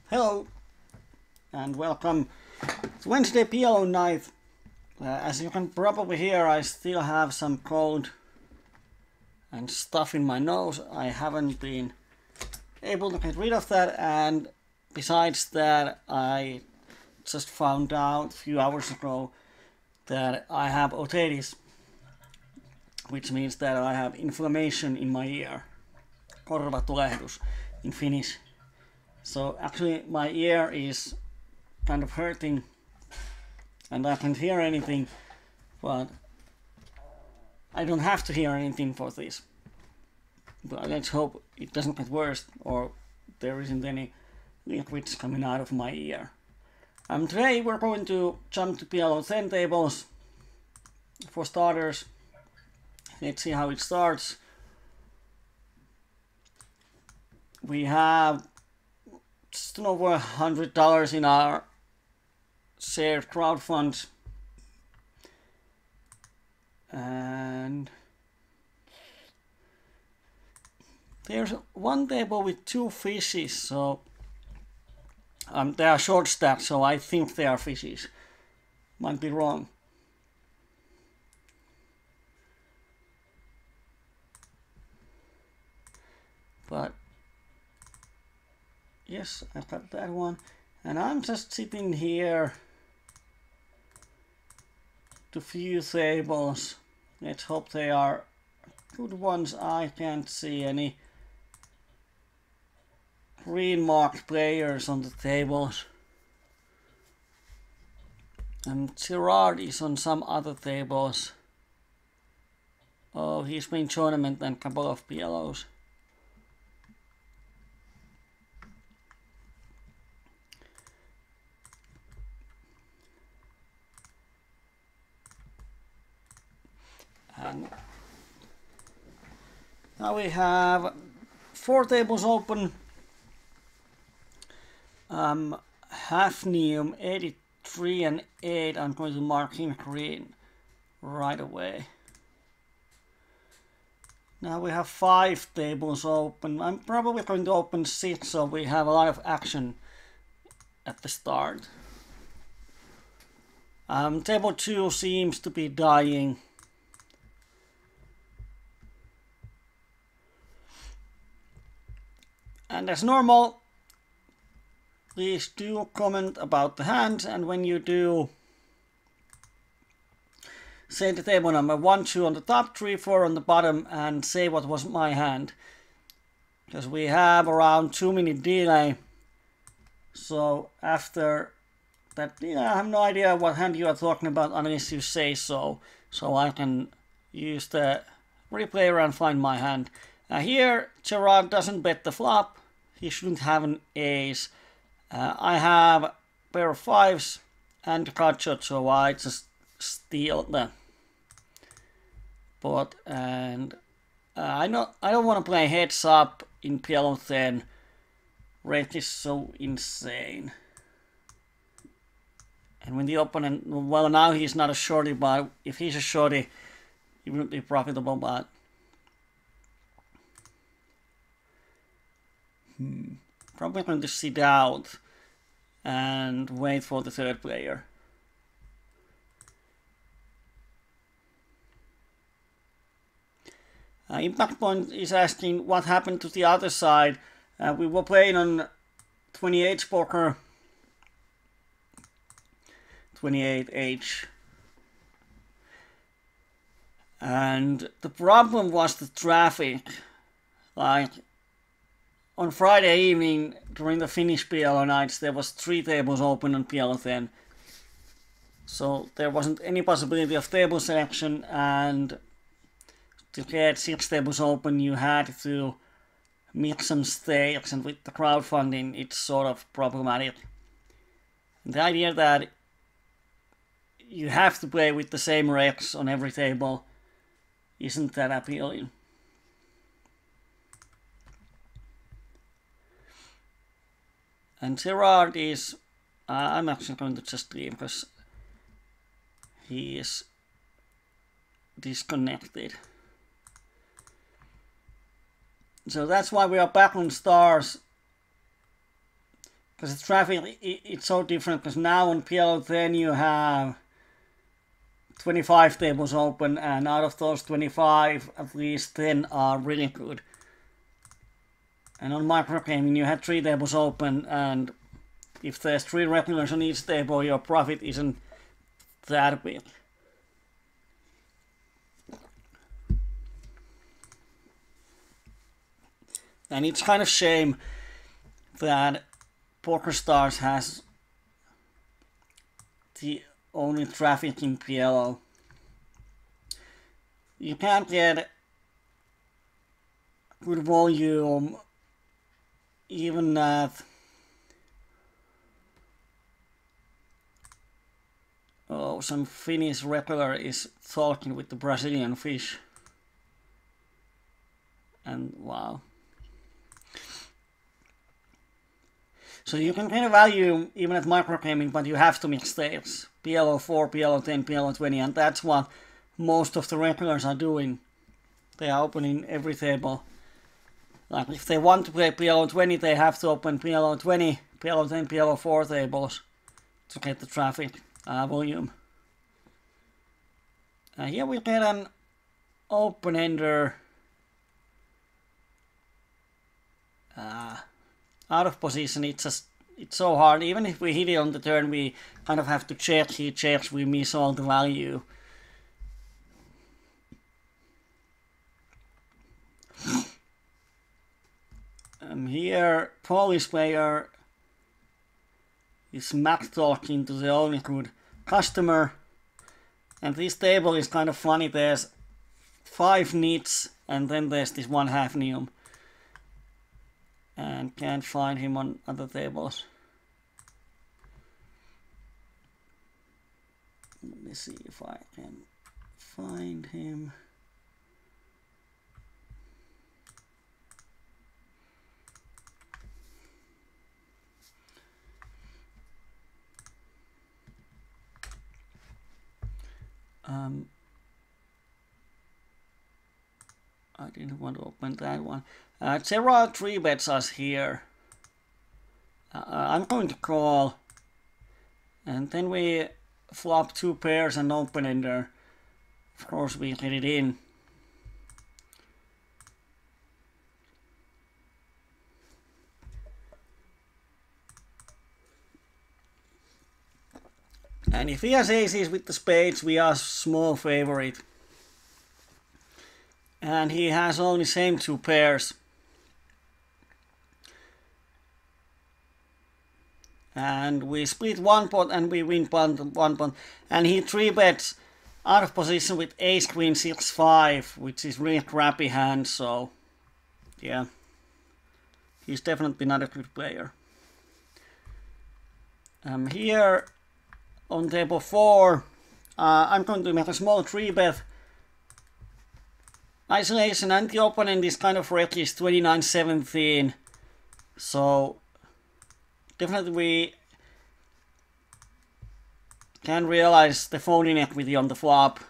Hello and welcome to Wednesday PLO night. As you can probably hear, I still have some cold and stuff in my nose. I haven't been able to get rid of that, and besides that, I just found out a few hours ago that I have otitis, which means that I have inflammation in my ear. Korvatulehdus in Finnish. So actually my ear is kind of hurting and I can't hear anything, but I don't have to hear anything for this. But let's hope it doesn't get worse or there isn't any liquids coming out of my ear. Today we're going to jump to PLO 10 tables. For starters, let's see how it starts. We have just over $100 in our shared crowd fund, and there's one table with two fishes, so they are short stacked, so I think they are fishes. Might be wrong. But yes, I got that one, and I'm just sitting here to few tables. Let's hope they are good ones. I can't see any green marked players on the tables, and Gerard is on some other tables. Oh, he's been tournament and a couple of PLOs. And now we have 4 tables open. Hafnium 83 and 8. I'm going to mark him green right away. Now we have 5 tables open. I'm probably going to open 6, so we have a lot of action at the start. Table 2 seems to be dying. And as normal, please do comment about the hands, and when you do, say the table number 1, 2 on the top, 3, 4 on the bottom, and say what was my hand. Because we have around 2-minute delay. So after that, I have no idea what hand you are talking about unless you say so. So I can use the replayer and find my hand. Here, Gerard doesn't bet the flop. He shouldn't have an ace. I have a pair of 5s and a card shot, so I just steal the pot. And I don't want to play heads up in PLO 10. Rate is so insane. And when the opponent, well, now he's not a shorty, but if he's a shorty, he wouldn't be profitable, but probably going to sit out and wait for the third player. Impact Point is asking what happened to the other side. We were playing on 28 poker, 28H. And the problem was the traffic. Like, on Friday evening, during the Finnish PLO nights, there was 3 tables open on PLO 10. So there wasn't any possibility of table selection, and to get 6 tables open, you had to mix some stakes, and with the crowdfunding, it's sort of problematic. And the idea that you have to play with the same recs on every table isn't that appealing. And Gerard is, I'm actually going to just leave because he is disconnected. So that's why we are back on stars. because the traffic, it's so different, because now on PLO10 you have 25 tables open, and out of those 25, at least 10 are really good. And on microgaming you had 3 tables open, and if there's 3 regulars on each table, your profit isn't that big. And it's kind of shame that PokerStars has the only traffic in PLO. You can't get good volume even at some Finnish regular is talking with the Brazilian fish. And wow. So you can kind of value even at microgaming, but you have to mix tables. PLO4, PLO10, PLO20, and that's what most of the regulars are doing. They are opening every table. Like if they want to play PLO20, they have to open PLO20, PLO10, PLO4 tables to get the traffic volume. Here we get an open-ender out of position. It's so hard. Even if we hit it on the turn, we kind of have to check. He checks, we miss all the value. Here, Polish player is smack talking to the only good customer. And this table is kind of funny. There's 5 nits, and then there's this 1 half neum. And can't find him on other tables. Let me see if I can find him. I didn't want to open that one. Gerard 3 bets us here. I'm going to call. And then we flop 2 pairs and open ender. Of course we get it in. And if he has aces with the spades, we are small favorite. And he has only same 2 pairs. And we split 1 pot and we win 1 pot. And he 3 bets out of position with ace queen 6-5, which is really crappy hand, so yeah. He's definitely not a good player. Here on table 4, I'm going to make a small 3 bet. Isolation, and the opponent is kind of wrecky, 29-17. So definitely we can realize the folding equity on the flop.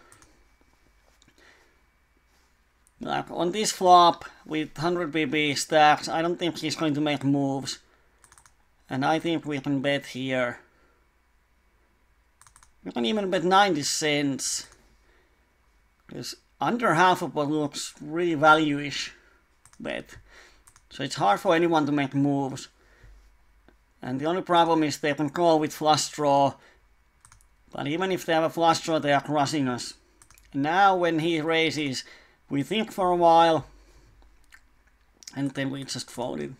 Like on this flop with 100 BB stacks, I don't think he's going to make moves. And I think we can bet here. We can even bet 90 cents. Because under half of what looks really value-ish bet. So it's hard for anyone to make moves. And the only problem is they can call with flush draw. But even if they have a flush draw, they are crushing us. And now when he raises, we think for a while. And then we just fold it.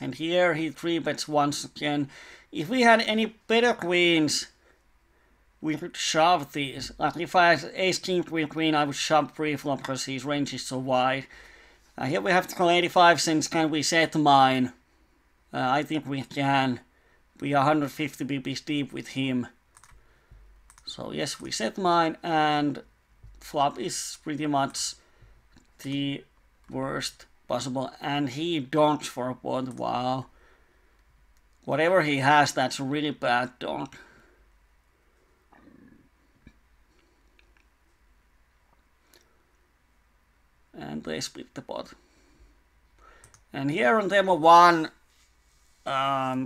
And here he 3 bets once again. If we had any better queens, we could shove these. Like if I had ace, king, queen, queen, I would shove pre-flop because his range is so wide. Here we have to call 85 cents. Can we set mine? I think we can. We are 150 BPs deep with him. So yes, we set mine, and flop is pretty much the worst possible. And he donks for a pot. Wow. Whatever he has, that's a really bad donk. And they split the pot. And here on demo 1,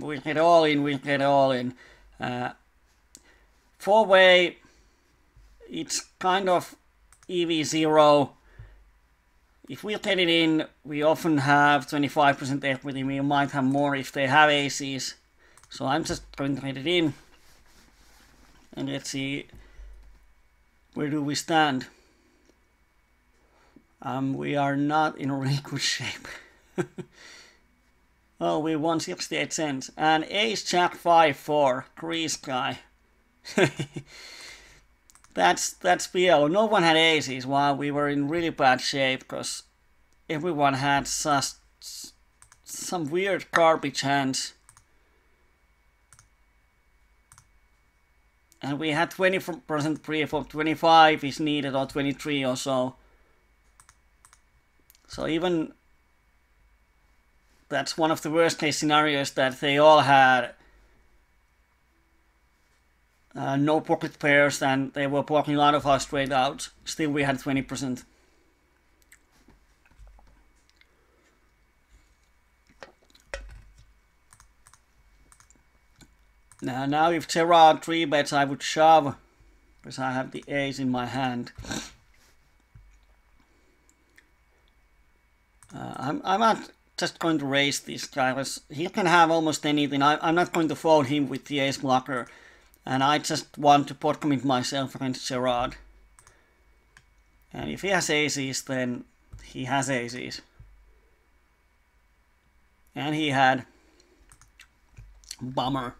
we get all in. 4-way, it's kind of EV0. If we get it in, we often have 25% equity. We might have more if they have aces. So I'm just going to get it in. And let's see, where do we stand? We are not in a really good shape. Oh, we won 68 cents. And ace jack 5-4, crease guy. That's PL. No one had aces while we were in really bad shape because everyone had some weird garbage hands. And we had 20% pre-flop, 25 is needed or 23 or so. So even that's one of the worst case scenarios that they all had no pocket pairs and they were blocking a lot of our straight outs. Still we had 20%. Now if Gerard 3-bets I would shove because I have the ace in my hand. I'm not just going to raise this guy because he can have almost anything. I'm not going to fold him with the ace blocker. And I just want to pot commit myself against Gerard. And if he has aces, then he has aces. And he had bummer.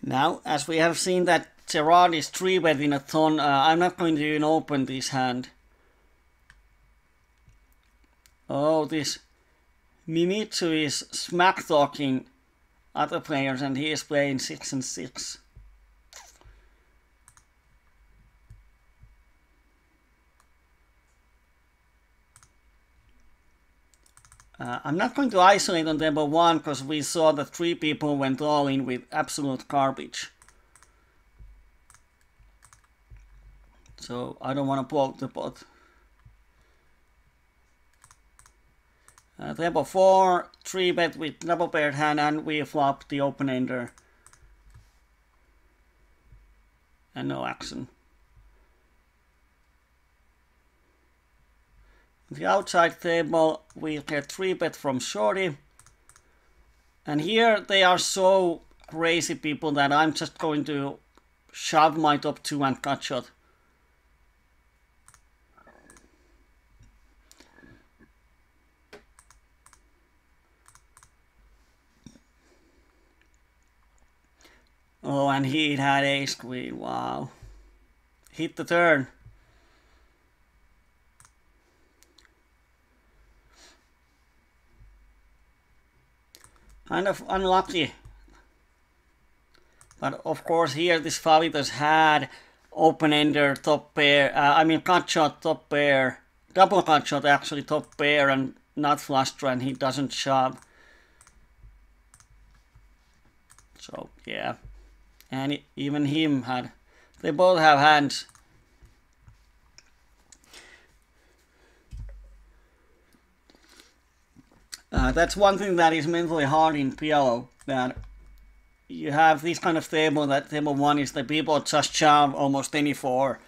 Now, as we have seen that Gerard is 3-betting a ton, I'm not going to even open this hand. Oh, this Mimitsu is smack talking other players and he is playing 6 and 6. I'm not going to isolate on demo 1 because we saw that 3 people went all in with absolute garbage. So I don't want to blow the pot. Demo 4, 3-bet with double paired hand and we flop the open ender. And no action. The outside table we get 3-bet from shorty. And here they are so crazy people that I'm just going to shove my top 2 and cut shot. Oh, and he had ace queen, wow. Hit the turn. Kind of unlucky. But of course here this Favitas had open ender, top pair, cut shot, top pair, double cut shot actually, top pair and not flush draw and he doesn't shove. So yeah. And even him had, they both have hands. That's one thing that is mentally hard in PLO, that you have this kind of table, that table 1 is that people just shove almost any 4.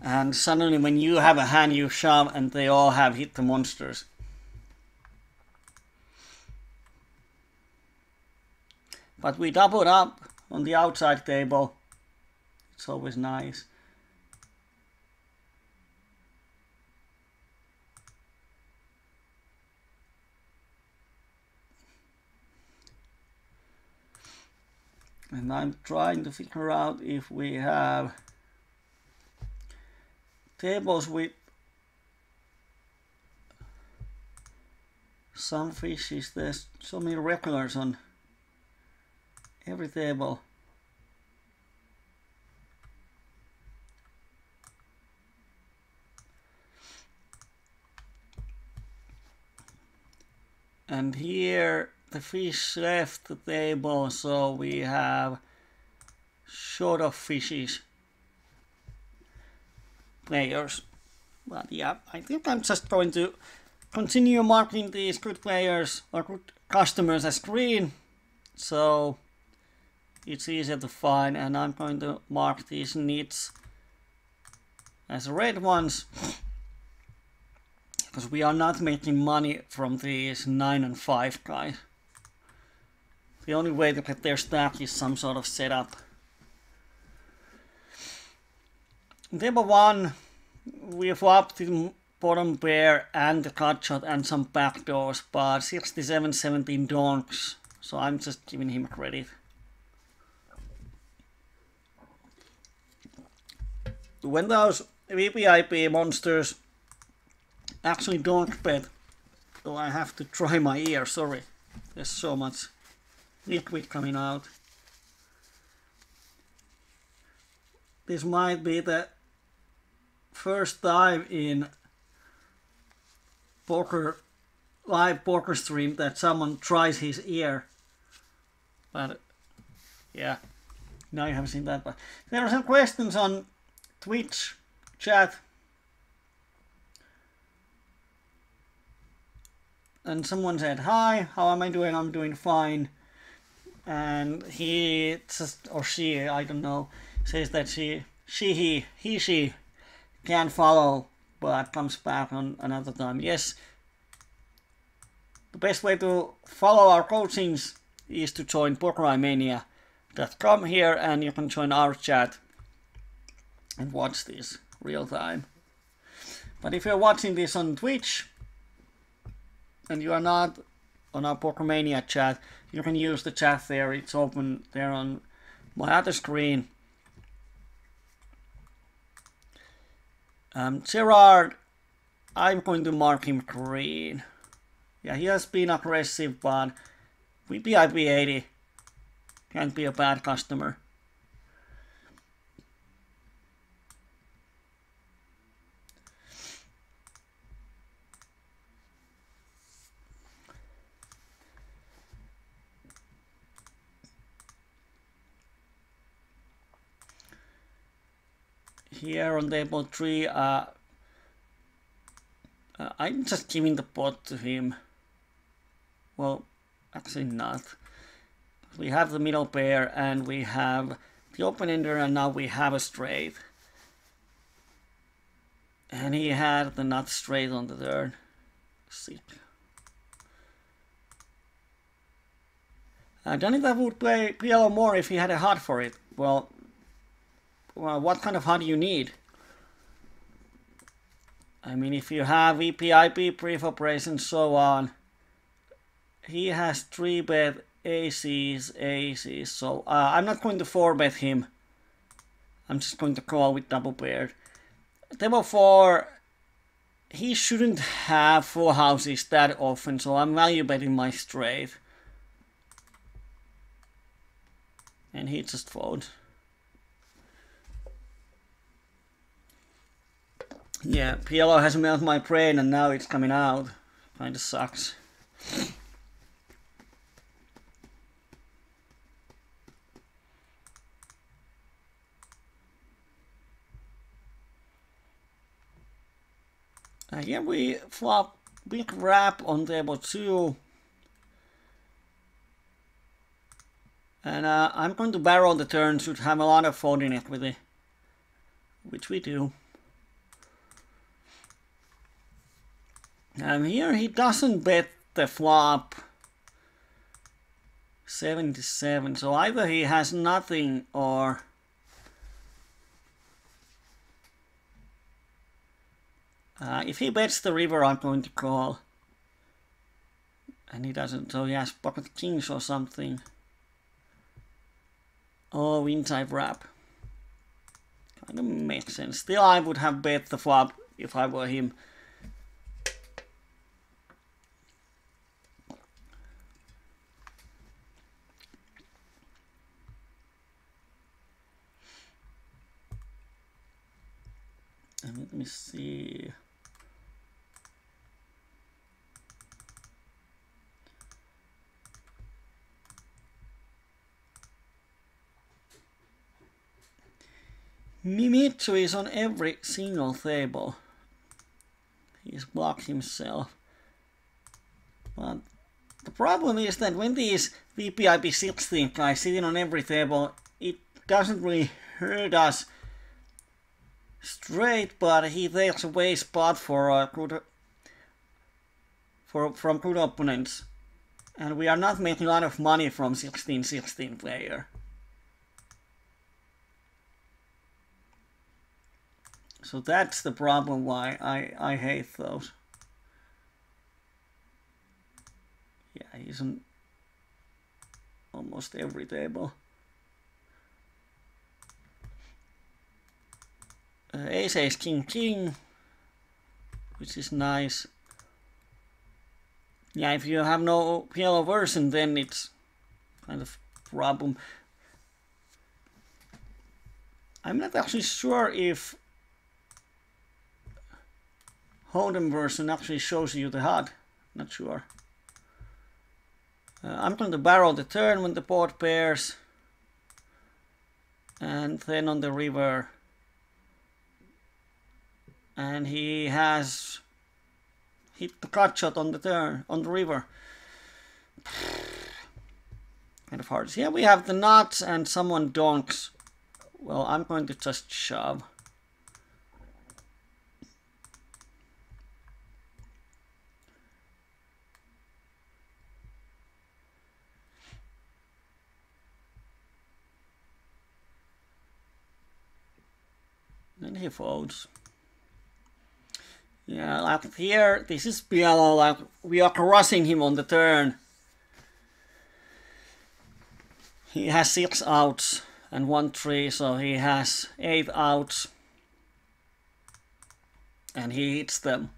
And suddenly when you have a hand you shove and they all have hit the monsters. But we doubled up on the outside table. It's always nice. And I'm trying to figure out if we have tables with some fishes. There's so many regulars on every table. And here the fish left the table, so we have short of fishes players. But yeah, I think I'm just going to continue marking these good players or good customers as green, so it's easier to find, and I'm going to mark these nits as red ones, because we are not making money from these 9 and 5 guys. The only way to get their stack is some sort of setup. Table 1, we flopped the bottom pair and the cut shot and some backdoors, but 67-17 donks, so I'm just giving him credit. When those VPIP monsters actually donk bet, so I have to dry my ear, sorry. There's so much liquid coming out. This might be the first time in live poker stream that someone tries his ear. But yeah, now you haven't seen that. But there are some questions on Twitch chat, and someone said, "Hi, how am I doing? I'm doing fine." And he just, or she, I don't know, says that she can follow, but comes back on another time. Yes, the best way to follow our coachings is to join PokerMania.com here, and you can join our chat and watch this real time. But if you're watching this on Twitch and you are not on our PokerMania chat, you can use the chat there. It's open there on my other screen. Gerard, I'm going to mark him green. Yeah, he has been aggressive, but VPIP 80 can't be a bad customer. Here on table 3, I'm just giving the pot to him. Well, actually not. We have the middle pair and we have the open ender, and now we have a straight. And he had the nut straight on the turn. Sick. Danita would play PLO more if he had a HUD for it. Well, what kind of HUD do you need? I mean, if you have VPIP, pre-flop raise and so on, he has 3-bet aces, so I'm not going to 4-bet him. I'm just going to call with double paired. Table 4, he shouldn't have full houses that often, so I'm value betting my straight. And he just fold. Yeah, PLO has melted my brain and now it's coming out. Kinda sucks. Here we flop big wrap on table 2. And I'm going to barrel the turn, should have a lot of folding equity. Which we do. Here he doesn't bet the flop 77, so either he has nothing or if he bets the river, I'm going to call. And he doesn't, so he has pocket kings or something. Oh, inside wrap. Kind of makes sense. Still, I would have bet the flop if I were him. And let me see. Mimitsu is on every single table. He's blocked himself. But the problem is that when these VPIP 16 guys sitting on every table, it doesn't really hurt us straight, but he takes away spot for from good opponents. And we are not making a lot of money from 16-16 player. So that's the problem why I hate those. Yeah, he's on almost every table. Ace Ace King King, which is nice. Yeah, if you have no PLO version, then it's kind of a problem. I'm not actually sure if Hold'em version actually shows you the HUD. Not sure. I'm going to barrel the turn when the board pairs, and then on the river. And he has hit the cut shot on the turn, on the river. Kind of hard. Here we have the nuts and someone donks. Well, I'm going to just shove. And he folds. Yeah, like here, this is PLO, like we are crossing him on the turn. He has 6 outs and 1 3, so he has 8 outs. And he hits them.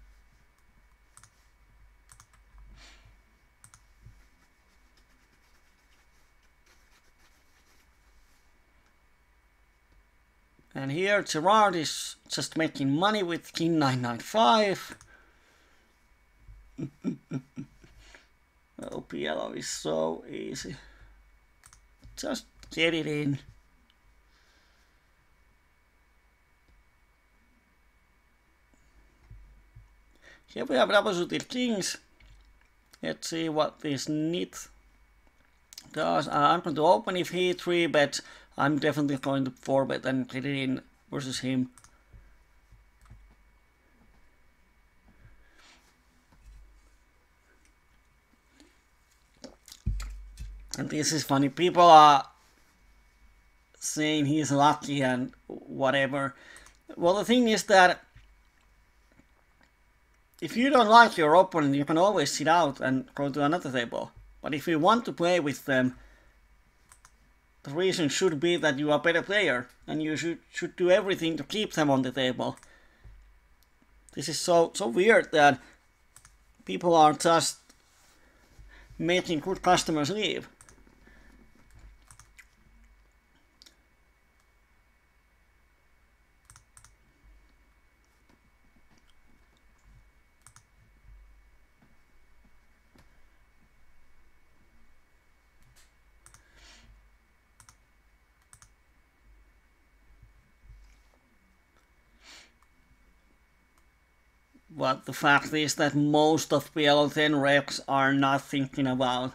And here Gerard is just making money with King 995. Oh, PLO is so easy. Just get it in. Here we have double-suited kings. Let's see what this knit does. I'm going to open if he 3-bets. I'm definitely going to 4-bet and get it in versus him. And this is funny. People are saying he's lucky and whatever. Well, the thing is that if you don't like your opponent, you can always sit out and go to another table. But if you want to play with them, the reason should be that you are a better player and you should do everything to keep them on the table. This is so weird that people are just making good customers leave. But the fact is that most of PLO 10 reps are not thinking about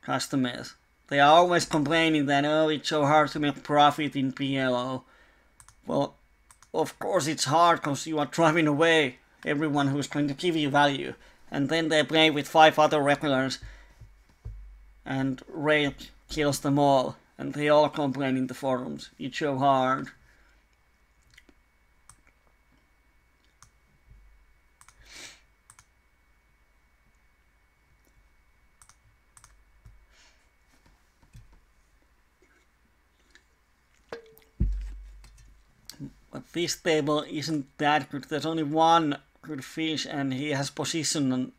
customers. They are always complaining that, oh, it's so hard to make profit in PLO. Well, of course it's hard because you are driving away everyone who's going to give you value. And then they play with 5 other regulars and Ray kills them all. And they all complain in the forums. It's so hard. But this table isn't that good. There's only one good fish and he has position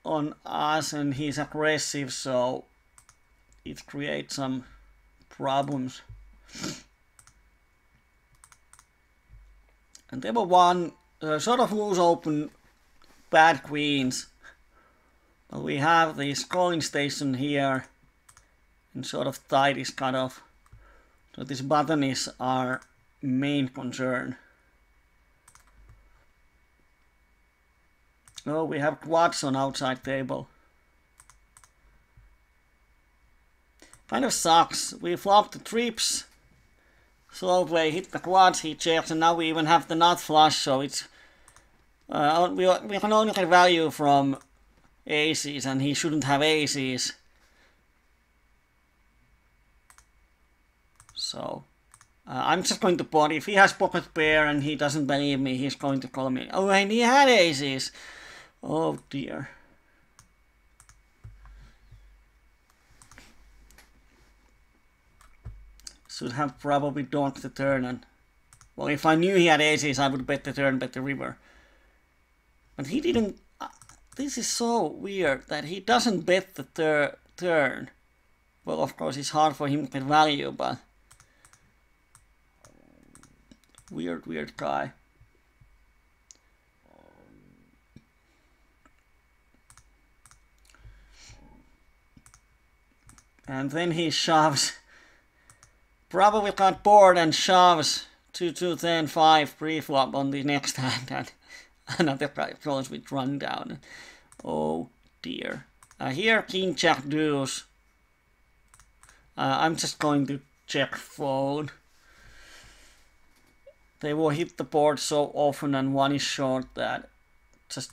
on us and he's aggressive, so it creates some problems. And table 1 sort of loose open bad queens. But we have this calling station here and sort of tide is cut off. So this button is our main concern. Oh, we have quads on outside table. Kind of sucks. We flopped the trips. Slow play, hit the quads, he checks, and now we even have the nut flush, so it's... we can only get value from aces, and he shouldn't have aces. So... I'm just going to pot. If he has pocket pair and he doesn't believe me, he's going to call me. Oh, and he had aces. Oh dear. Should have probably donked the turn. And well, if I knew he had aces, I would bet the turn, bet the river. But he didn't. This is so weird that he doesn't bet the turn. Well, of course, it's hard for him to get value, but... Weird guy. And then he shoves. Probably got bored and shoves 2-2-10-5 pre-flop on the next hand, and another guy throws with rundown. Oh dear. Here king jack deuce. I'm just going to check fold. They will hit the board so often and one is short that just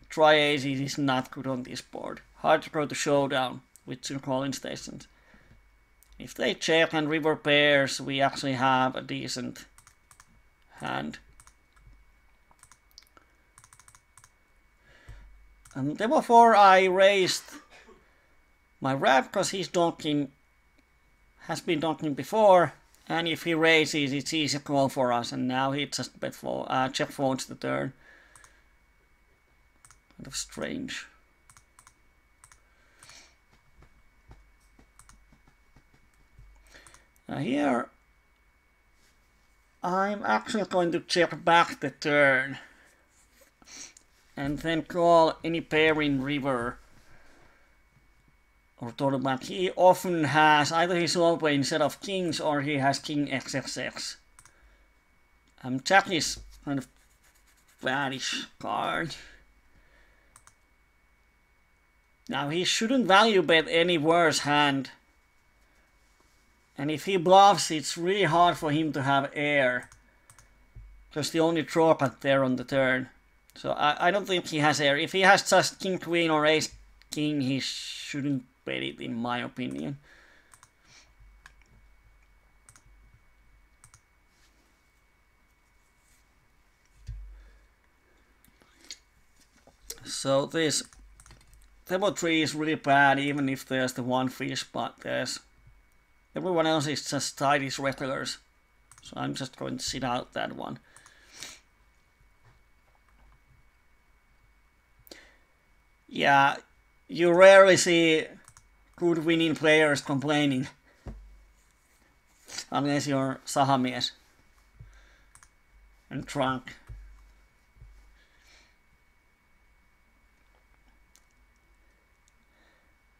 try aces is not good on this board. Hard to go to showdown with 2 calling stations. If they check and river pairs, we actually have a decent hand. And therefore I raised my rap because he's donking, has been donking before. And if he raises, it's easy call for us, and now he just check folds the turn. Kind of strange. Now here, I'm actually going to check back the turn, and then call any pair in river. Or total back. He often has either his low play instead of kings or he has king XXX. Jack is kind of badish card. Now he shouldn't value bet any worse hand. And if he bluffs, it's really hard for him to have air. Because the only draw cut there on the turn. So I don't think he has air. If he has just king queen or ace king, he shouldn't bet it, in my opinion. So this table 3 is really bad, even if there's the one fish, but there's everyone else is just tight as regulars. So I'm just going to sit out that one. Yeah, you rarely see good winning players complaining. Unless you're sahamies and drunk.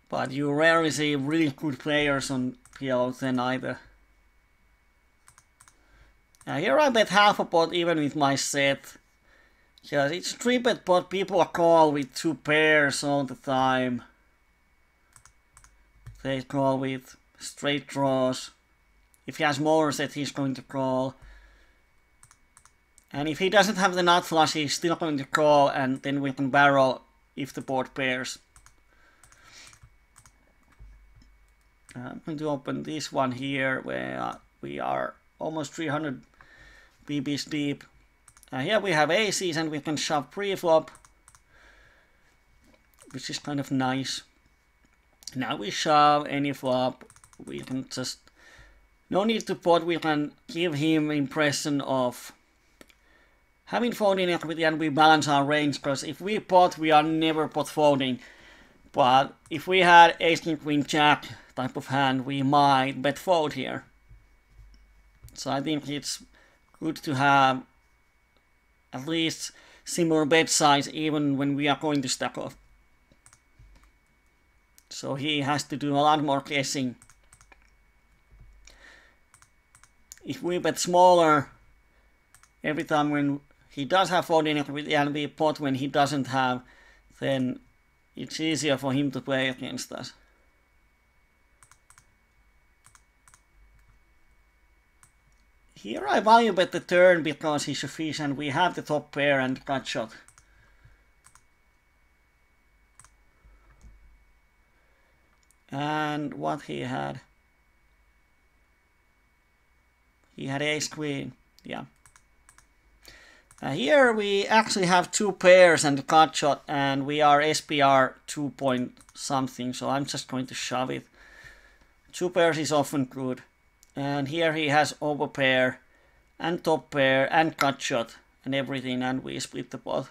But you rarely see really good players on PLO10 either. Here I bet half a pot even with my set. Because it's 3-bet pot, people call with 2 pairs all the time. They call with straight draws. If he has more set, he's going to call. And if he doesn't have the nut flush, he's still going to call, and then we can barrel if the board pairs. I'm going to open this one here, where we are almost 300 BBs deep. Here we have aces, and we can shove pre-flop, which is kind of nice. Now we shove any flop, we can just, no need to pot, we can give him impression of having folding equity and we balance our range, because if we pot, we are never pot folding. But if we had ace king queen jack type of hand, we might bet fold here. So I think it's good to have at least similar bet size even when we are going to stack off. So he has to do a lot more guessing. if we bet smaller every time when he does have 14 equity and we pot when he doesn't have, then it's easier for him to play against us. Here I value bet the turn because he's a fish and we have the top pair and gut shot. And what he had? He had ace queen, yeah. Here we actually have two pairs and a gut shot, and we are SPR 2 point something, so I'm just going to shove it. Two pairs is often good. And here he has overpair and top pair and gut shot and everything, and we split the pot.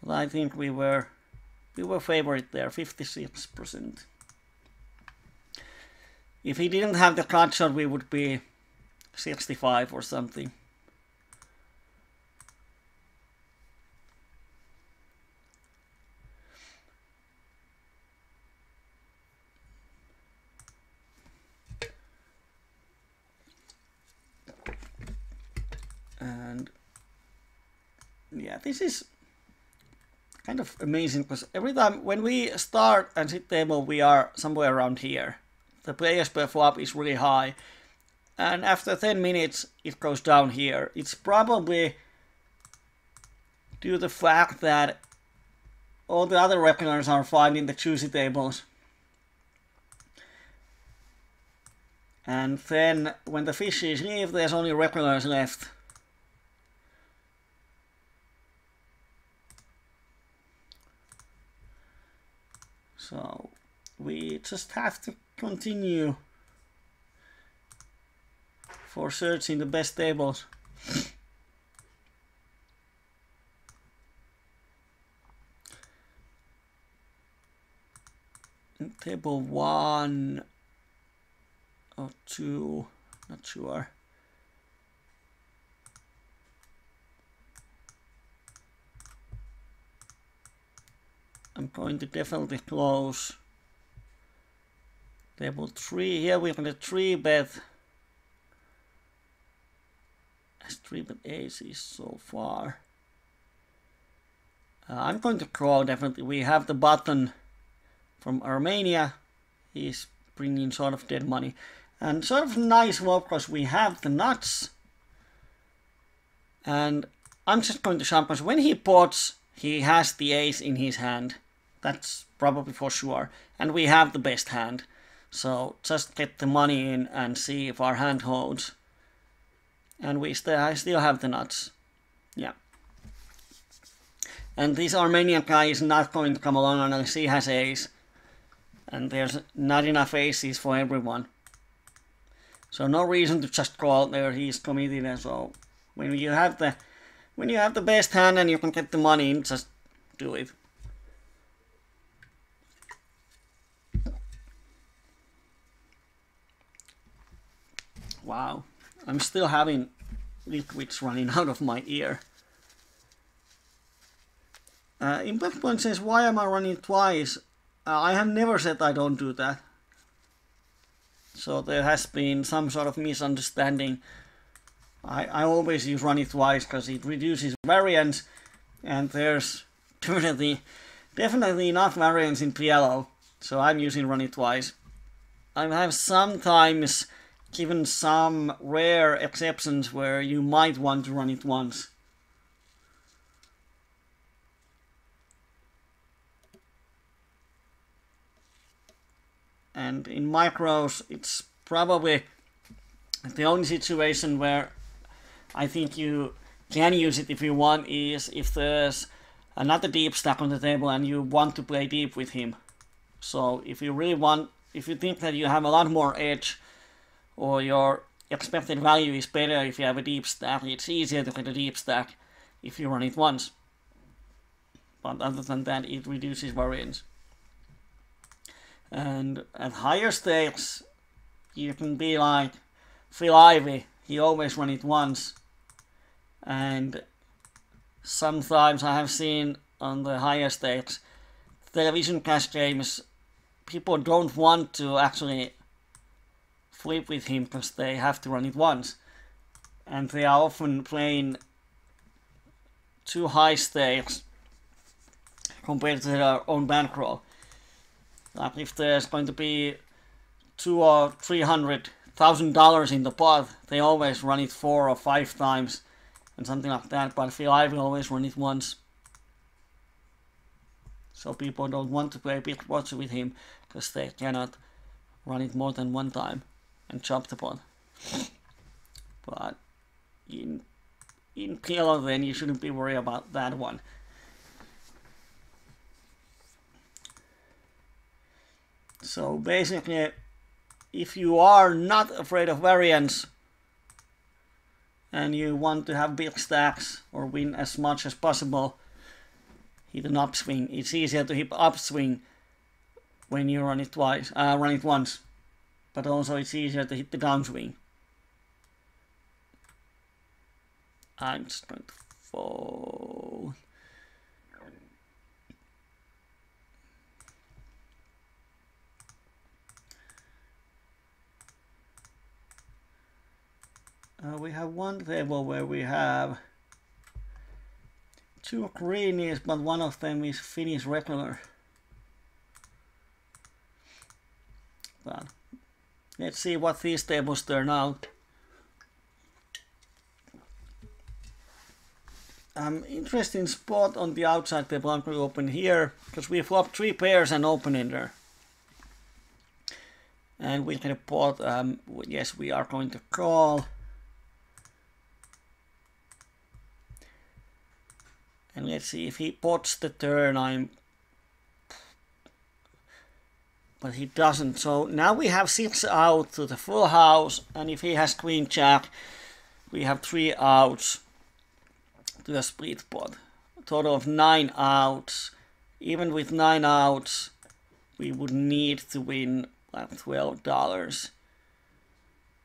But I think we were favorite there, 56%. If he didn't have the gut shot, we would be 65 or something. And yeah, this is kind of amazing because every time when we start and sit table, we are somewhere around here. The players per flop is really high, and after 10 minutes it goes down here. It's probably due to the fact that all the other regulars are finding the juicy tables. And then when the fishes leave, there's only regulars left. So we just have to continue for searching the best tables. Table 1 or 2, not sure. I'm going to definitely close table 3. Here we're going to 3-bet. As 3-bet aces so far. I'm going to call definitely. We have the button from Armenia. He's bringing sort of dead money. And sort of nice well because we have the nuts. And I'm just going to shove because when he pots, he has the ace in his hand. That's probably for sure. And we have the best hand. So just get the money in and see if our hand holds. And I still have the nuts. Yeah. And this Armenian guy is not going to come along unless he has ace. And there's not enough aces for everyone. So no reason to just go out there. He's committed. And so when you have the best hand and you can get the money in, just do it. Wow, I'm still having liquids running out of my ear. Impact Point says, why am I running twice? I have never said I don't do that. So there has been some sort of misunderstanding. I always use run it twice because it reduces variance, and there's definitely enough variance in PLO, so I'm using run it twice. I have sometimes given some rare exceptions where you might want to run it once. And in micros, it's probably the only situation where I think you can use it if you want is if there's another deep stack on the table and you want to play deep with him. So if you really want, if you think that you have a lot more edge or your expected value is better if you have a deep stack, it's easier to get a deep stack if you run it once. But other than that, it reduces variance. And at higher stakes, you can be like Phil Ivey, he always run it once. And sometimes I have seen on the higher stakes, television cash games, people don't want to actually flip with him because they have to run it once. And they are often playing too high stakes compared to their own bankroll. Like if there's going to be $200,000 or $300,000 in the pot, they always run it 4 or 5 times and something like that. But I feel I will always run it once. So people don't want to play big pots with him because they cannot run it more than one time and chop the pot. But in PLO then you shouldn't be worried about that one. So basically, if you are not afraid of variance and you want to have big stacks or win as much as possible, hit an upswing. It's easier to hit upswing when you run it once, but also it's easier to hit the downswing. I'm just going to fold. We have one table where we have 2 greenies, but one of them is Finnish regular. But let's see what these tables turn out. Interesting spot on the outside table. I'm going to open here because we flop 3 pairs and open ender. And we can pot. Yes, we are going to call. And let's see if he pots the turn. But he doesn't. So now we have 6 out to the full house, and if he has queen jack, we have 3 outs to the split pot. A total of 9 outs. Even with 9 outs, we would need to win like $12.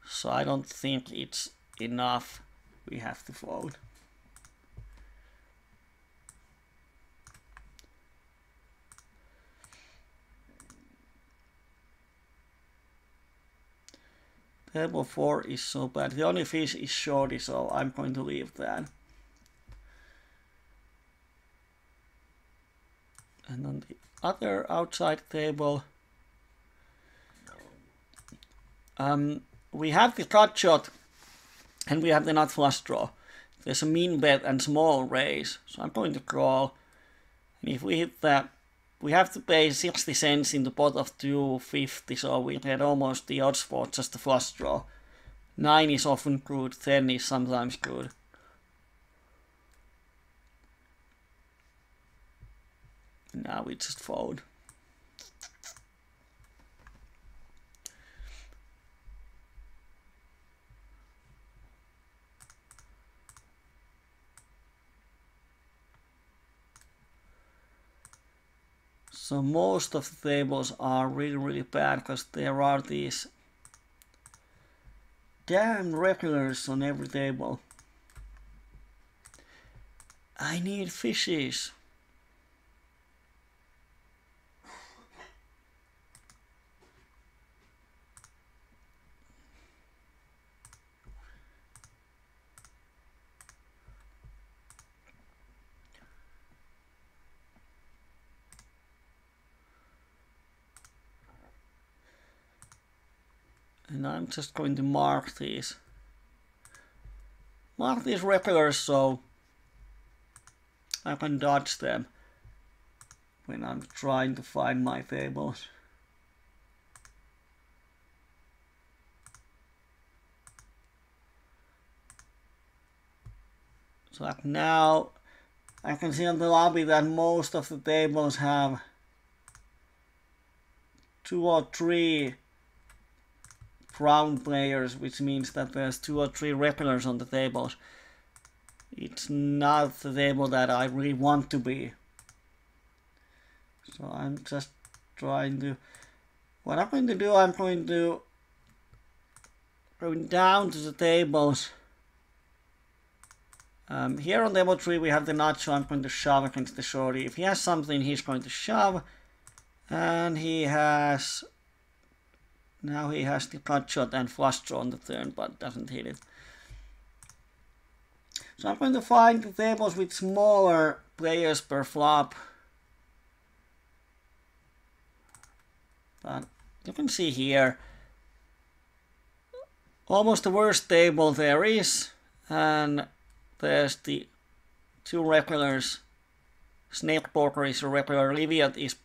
So I don't think it's enough. We have to fold. Table 4 is so bad. The only fish is shorty, so I'm going to leave that. And on the other outside table, we have the cut shot and we have the nut flush draw. There's a min bet and small raise, so I'm going to call. And if we hit that, we have to pay 60 cents in the pot of 250, so we get almost the odds for just the flush draw. 9 is often good, 10 is sometimes good. Now we just fold. So most of the tables are really bad because there are these damn regulars on every table. I need fishes. And I'm just going to mark these regulars so I can dodge them when I'm trying to find my tables. So like now I can see on the lobby that most of the tables have 2 or 3 brown players, which means that there's 2 or 3 regulars on the tables. It's not the table that I really want to be. So I'm just trying to... What I'm going to do, I'm going to go down to the tables. Here on table 3 we have the nut, so I'm going to shove against the shorty. If he has something, he's going to shove. And he has Now he has the cut shot and flush draw on the turn, but doesn't hit it. So I'm going to find the tables with smaller players per flop. But you can see here, almost the worst table there is. And there's the two regulars. Snake Poker is a regular, Liviat is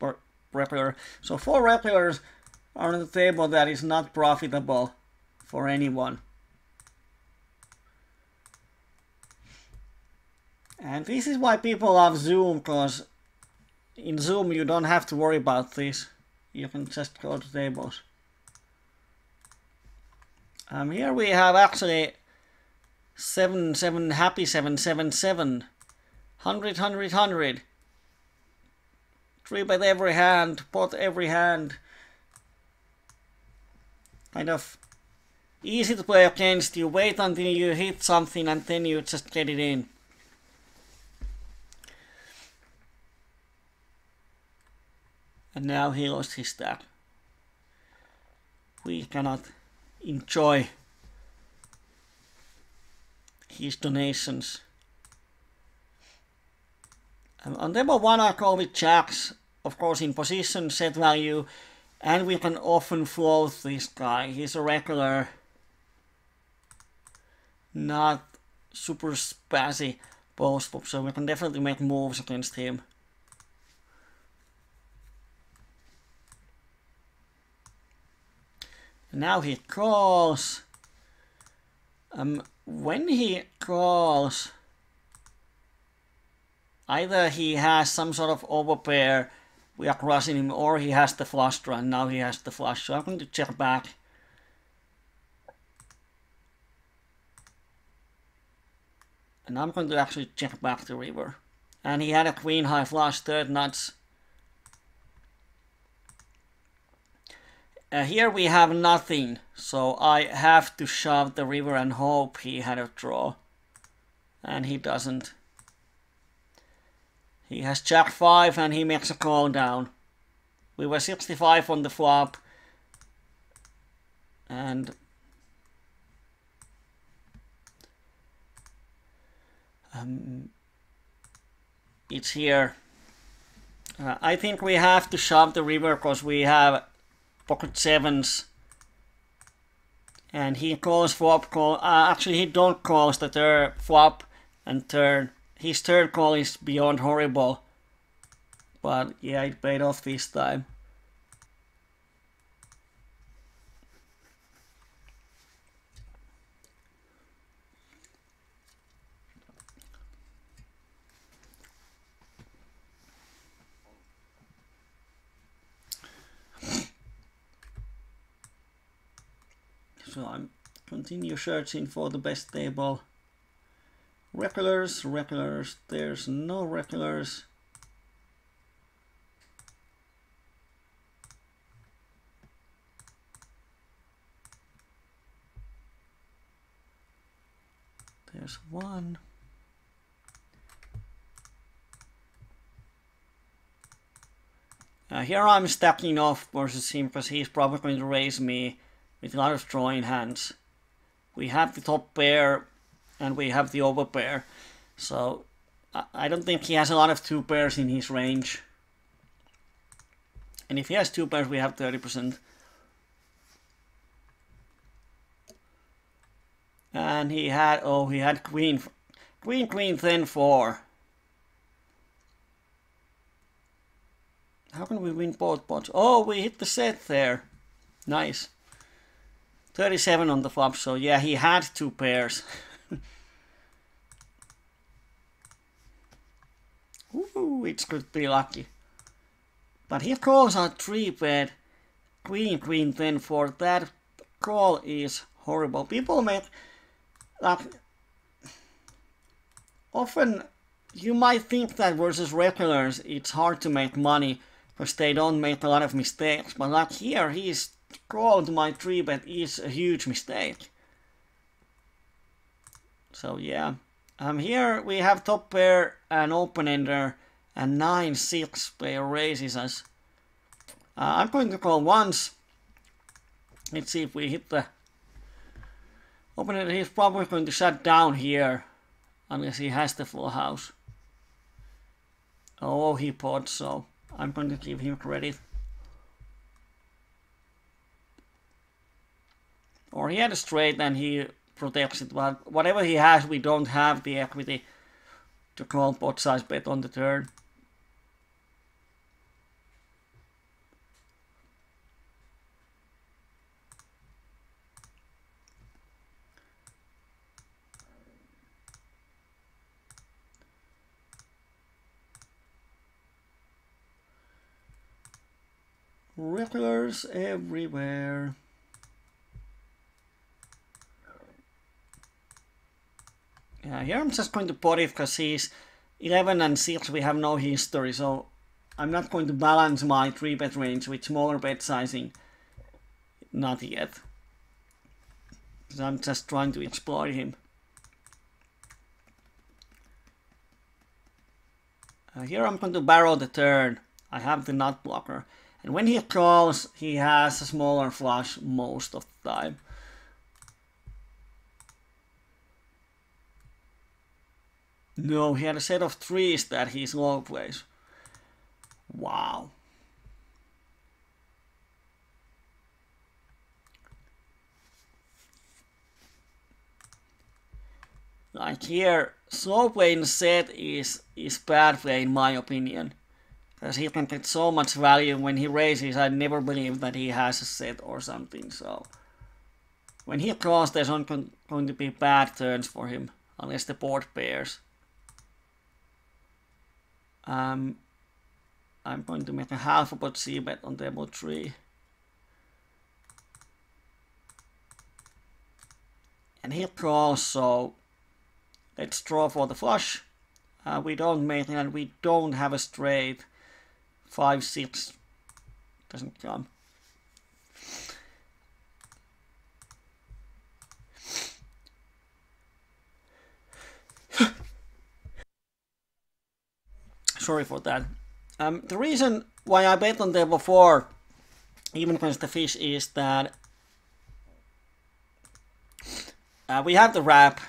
regular. So 4 regulars are on the table that is not profitable for anyone. And this is why people love Zoom, because in Zoom you don't have to worry about this. You can just go to tables. Here we have actually 7-7 happy 7-7-7. 100, 100, 100. 3-bet every hand, pot every hand. Kind of easy to play against. You wait until you hit something and then you just get it in. And now he lost his stack. We cannot enjoy his donations. On table 1 I call with jacks, of course in position, set value, and we can often float this guy. He's a regular, not super spazzy post flop, so we can definitely make moves against him. Now he calls. When he calls, either he has some sort of overpair, we are crushing him, or he has the flush draw, and now he has the flush. So I'm going to check back. And I'm going to actually check back the river. And he had a queen high flush, third nuts. Here we have nothing, so I have to shove the river and hope he had a draw. And he doesn't. He has jack 5 and he makes a call down. We were 65 on the flop. And it's here. I think we have to shove the river because we have pocket 7s. And he calls flop call. Actually, he don't calls the turn flop and turn. His third call is beyond horrible. But yeah, it paid off this time. So I'm continue searching for the best table. Regulars, regulars, there's no regulars. There's one. Here I'm stacking off versus him because he's probably going to raise me with a lot of drawing hands. We have the top pair and we have the overpair. So I don't think he has a lot of 2 pairs in his range. And if he has 2 pairs, we have 30%. And he had, oh, he had queen, queen, then 4. How can we win both pots? Oh, we hit the set there. Nice. 37 on the flop, so yeah, he had 2 pairs. Ooh, it's good to be lucky. But he calls out 3-bet. Queen, then 4. That call is horrible. People make, like, often you might think that versus regulars it's hard to make money because they don't make a lot of mistakes. But like here, he's called my 3-bet is a huge mistake. So yeah. Here we have top pair and open-ender and 9-6 player raises us. I'm going to call once Let's see if we hit the opponent. He's probably going to shut down here unless he has the full house. Oh, he pot, so I'm going to give him credit. Or he had a straight and he protects it, but whatever he has, we don't have the equity to call pot size bet on the turn. Regulars everywhere. Yeah, here I'm just going to pot it because he's 11 and 6, we have no history, so I'm not going to balance my 3-bet range with smaller bet sizing. Not yet. Because I'm just trying to exploit him. Here I'm going to barrel the turn. I have the nut blocker. And when he calls, he has a smaller flush most of the time. No, he had a set of 3s that he slow plays. Wow. Like here, slow play in set is bad play in my opinion. Because he can get so much value when he raises. I never believe that he has a set or something. So when he calls, there's not going to be bad turns for him unless the board pairs. I'm going to make a half a pot C bet on table 3. And he calls, so let's draw for the flush. We don't make it and we don't have a straight. 5-6 doesn't come. Sorry for that. The reason why I bet on table 4, even against the fish, is that we have the wrap,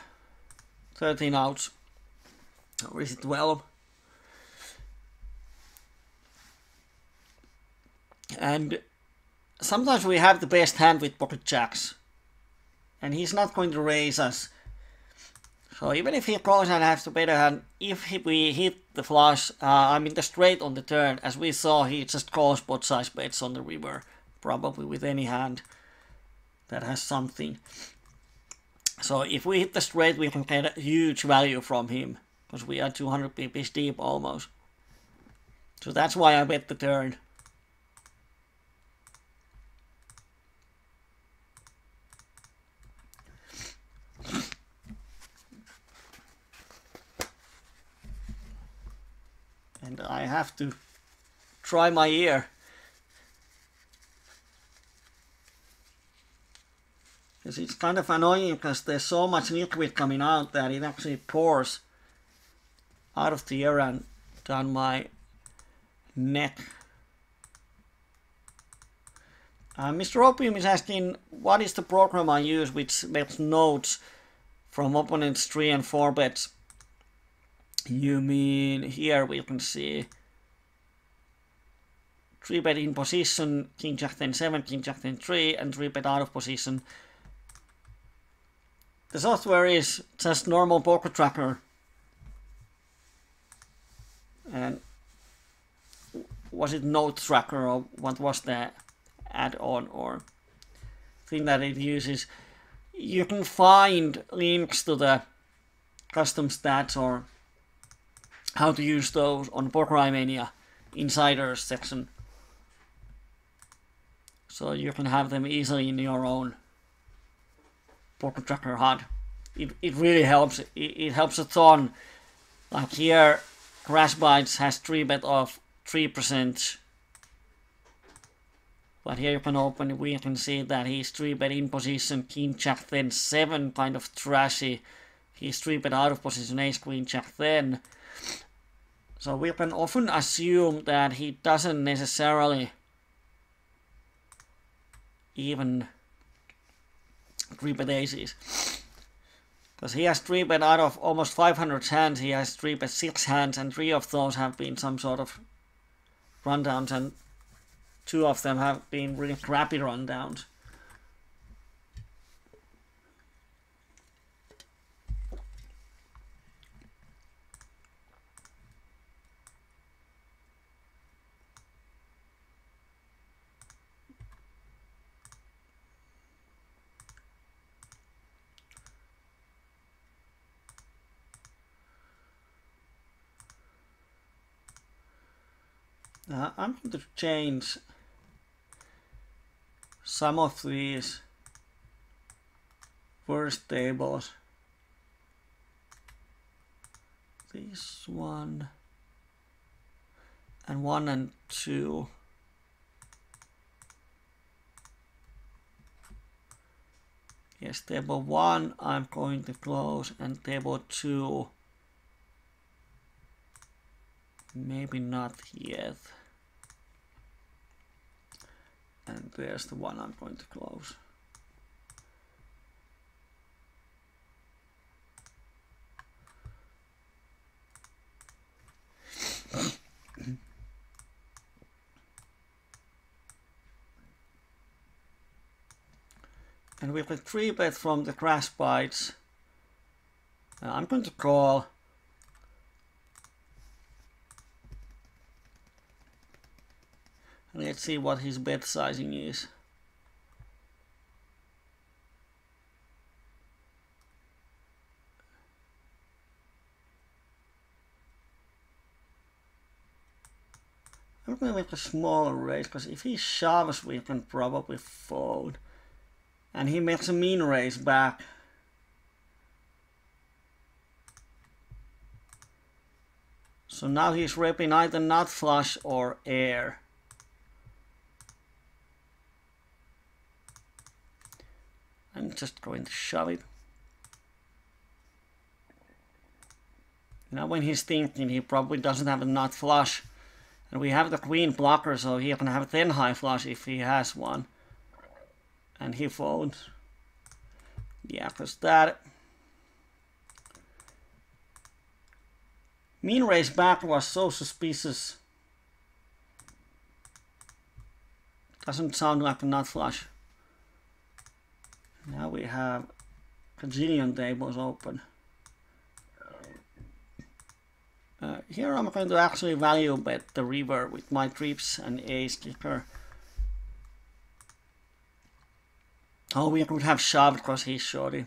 13 outs, or is it 12? And sometimes we have the best hand with pocket jacks, and he's not going to raise us. So even if he calls and has the better hand, if we hit the flush, I mean the straight on the turn, as we saw, he just calls pot size bets on the river, probably with any hand that has something. So if we hit the straight, we can get a huge value from him, because we are 200 pips deep almost. So that's why I bet the turn. And I have to try my ear. Because it's kind of annoying because there's so much liquid coming out that it actually pours out of the ear and down my neck. Mr. Opium is asking, what is the program I use which makes notes from opponents' 3 and 4 bets? You mean here we can see 3 bet in position, King Jack 10 7, King Jack 10 3, and 3 bet out of position. The software is just normal poker tracker. And was it Note Tracker or what was the add-on or thing that it uses? You can find links to the custom stats or how to use those on PokerMania Insiders section. So you can have them easily in your own Poker Tracker HUD. It really helps. It helps a ton. Like here, Crash Bites has 3 bet of 3%. But here you can open, we can see that he's 3 bet in position, King Jack 10 7, kind of trashy. He's 3 bet out of position, Ace Queen Jack 10. So we can often assume that he doesn't necessarily even 3-bet aces. Because he has 3-bet out of almost 500 hands, he has 3-bet 6 hands, and 3 of those have been some sort of rundowns, and 2 of them have been really crappy rundowns. I'm going to change some of these first tables. This one and 1 and 2. Yes, table 1 I'm going to close, and table 2 maybe not yet. And there's the one I'm going to close. And with a 3-bet from the crash bites, I'm going to call. Let's see what his bet sizing is. I'm going to make a smaller raise, because if he shoves we can probably fold. And he makes a mean raise back. So now he's ripping either nut flush or air. I'm just going to shove it. Now when he's thinking, he probably doesn't have a nut flush. And we have the queen blocker, so he can have a 10 high flush if he has one. And he folds. Yeah, because that mean raise back was so suspicious. Doesn't sound like a nut flush. Now we have a gajillion tables open. Here I'm going to actually value bet the river with my trips and ace kicker. Oh, we could have shoved because he's shorty.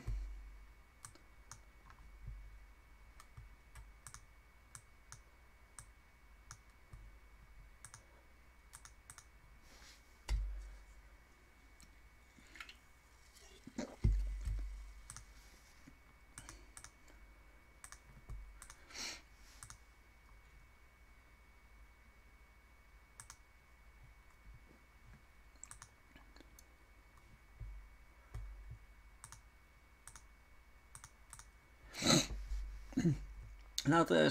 Now there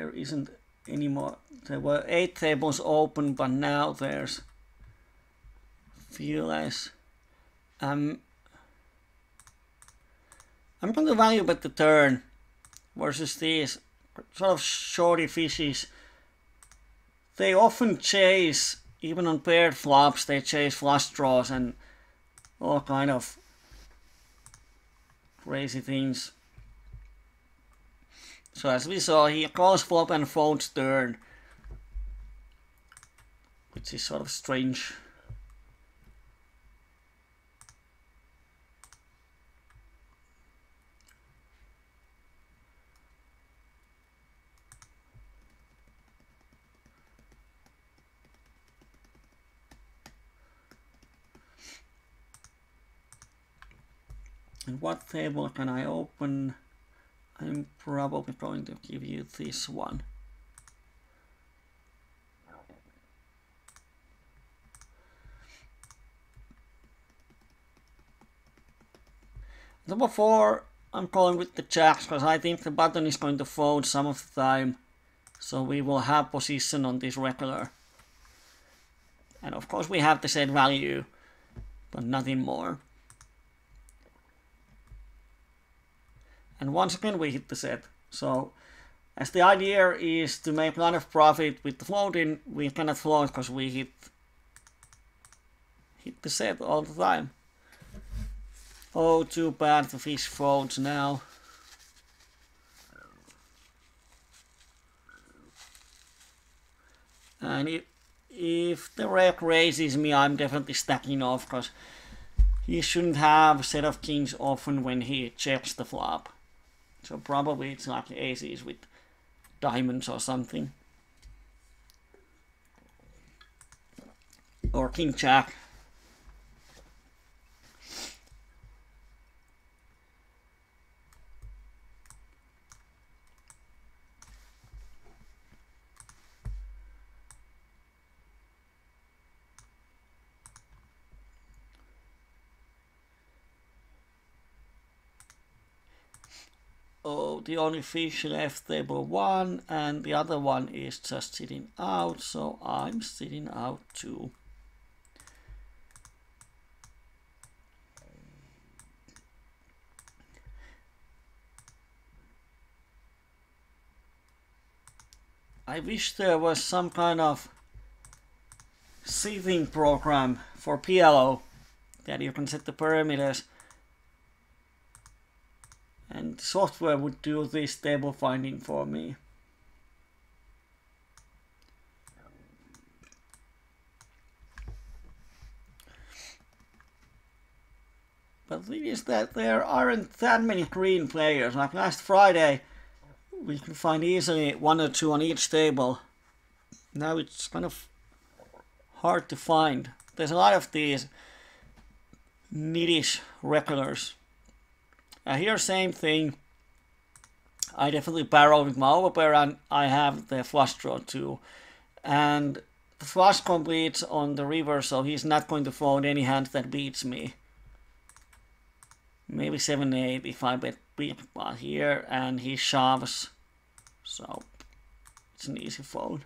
isn't any more. There were 8 tables open, but now there's few less. I'm going to value bet the turn versus these sort of shorty fishies. They often chase, even on paired flops, they chase flush draws and all kind of crazy things. So as we saw, he calls flop and folds turn, which is sort of strange. And what table can I open? I'm probably going to give you this one. Number 4, I'm calling with the jacks because I think the button is going to fold some of the time. So we will have position on this regular. And of course we have the set value. but nothing more. And once again we hit the set. So as the idea is to make a lot of profit with the floating, we cannot float because we hit the set all the time. Oh, too bad the fish folds now. And if the rake raises me, I'm definitely stacking off, because he shouldn't have set of kings often when he checks the flop. So probably it's like aces with diamonds or something. Or king jack. Oh, the only fish left table 1 and the other one is just sitting out, so I'm sitting out too. I wish there was some kind of seating program for PLO that you can set the parameters and the software would do this table finding for me. But the thing is that there aren't that many green players. Like last Friday we could find easily 1 or 2 on each table. Now it's kind of hard to find. There's a lot of these nittish regulars. Here same thing. I definitely barrel with my overpair and I have the flush draw too. And the flush completes on the river, so he's not going to fold any hand that beats me. Maybe 7-8 if I bet big pot here, and he shoves. So it's an easy fold.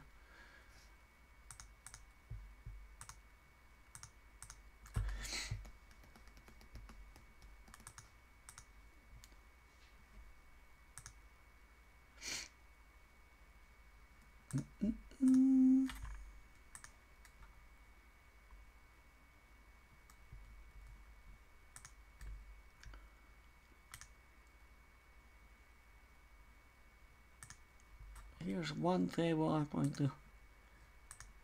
Here's one table. I'm going to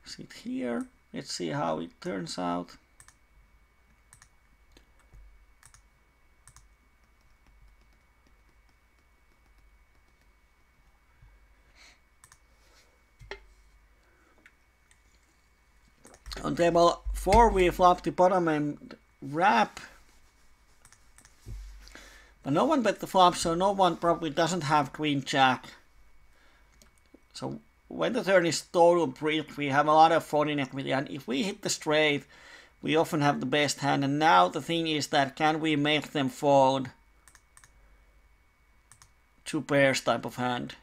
sit here. Let's see how it turns out. On table 4 we flop the bottom and wrap. But no one bet the flop, so no one probably doesn't have queen jack. So when the turn is total brick, we have a lot of folding equity, and if we hit the straight, we often have the best hand. And now the thing is that can we make them fold 2 pairs type of hand?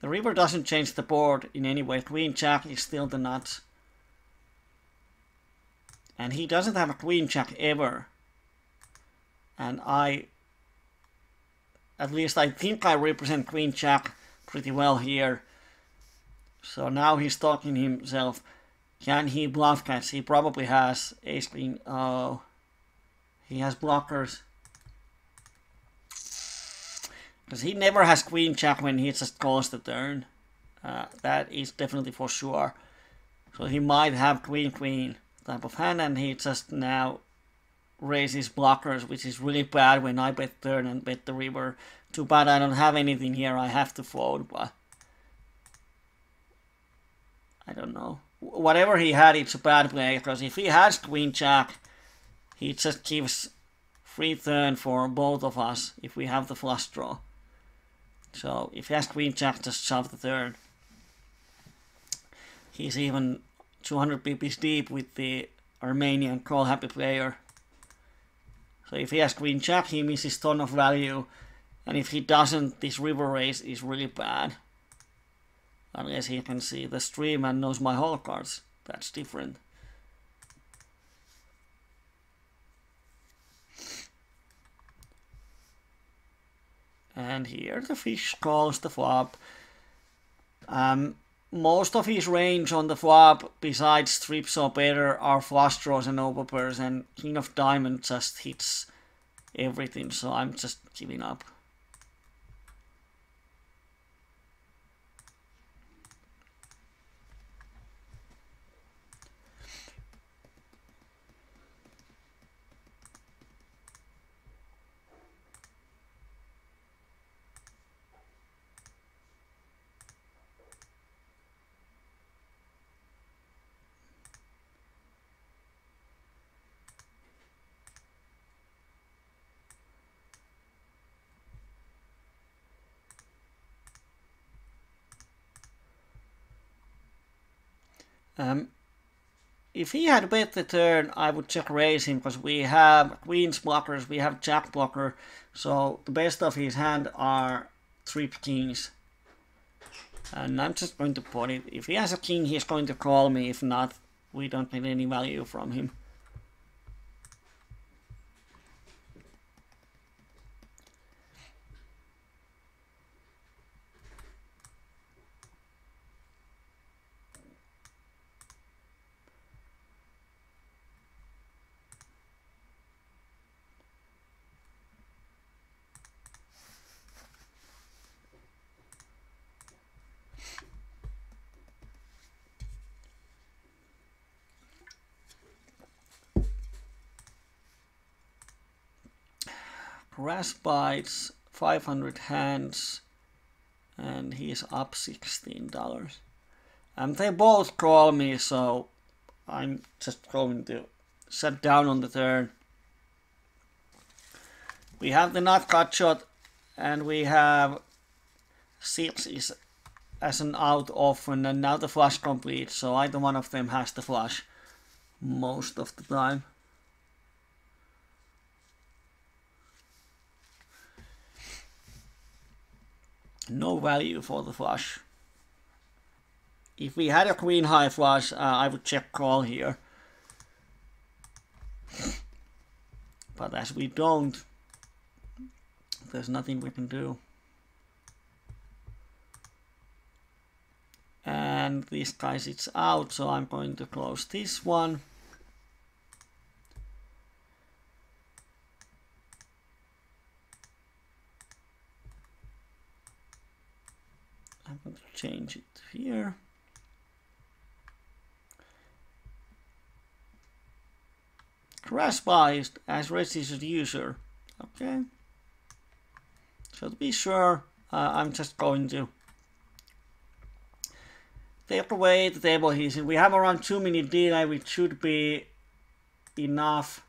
The river doesn't change the board in any way. Queen jack is still the nuts. And he doesn't have a queen jack ever. And at least I think I represent queen jack pretty well here. So now he's talking himself. Can he bluff catch? He probably has ace queen. Oh, he has blockers. Because he never has queen jack when he just calls the turn. That is definitely for sure. So he might have queen queen type of hand, and he just now raises blockers, which is really bad when I bet turn and bet the river. Too bad I don't have anything here. I have to fold, but I don't know. Whatever he had, it's a bad play, because if he has queen jack, he just gives free turn for both of us if we have the flush draw. So if he has queen jack, just shove the turn. He's even 200 pips deep with the Armenian call happy player. So if he has queen jack, he misses ton of value, and if he doesn't, this river raise is really bad. Unless he can see the stream and knows my whole cards. That's different. And here the fish calls the flop. Most of his range on the flop, besides trips or better, are flush draws and overpairs, and King of Diamond just hits everything, so I'm just giving up. If he had bet the turn, I would check raise him, because we have queens blockers, we have jack blocker, so the best of his hand are trip kings. And I'm just going to put it. If he has a king, he's going to call me. If not, we don't get any value from him. Crash bites, 500 hands, and he's up $16. And they both call me, so I'm just going to set down on the turn. We have the nut cut shot, and we have 6 is as an out often, and now the flush complete, so either one of them has the flush most of the time. No value for the flush. If we had a queen high flush, I would check call here. But as we don't, there's nothing we can do. And this guy sits out, so I'm going to close this one. I'm going to change it here. Crash biased as registered user. Okay. So to be sure, I'm just going to take away the table he's in. We have around 2 minute delay, which should be enough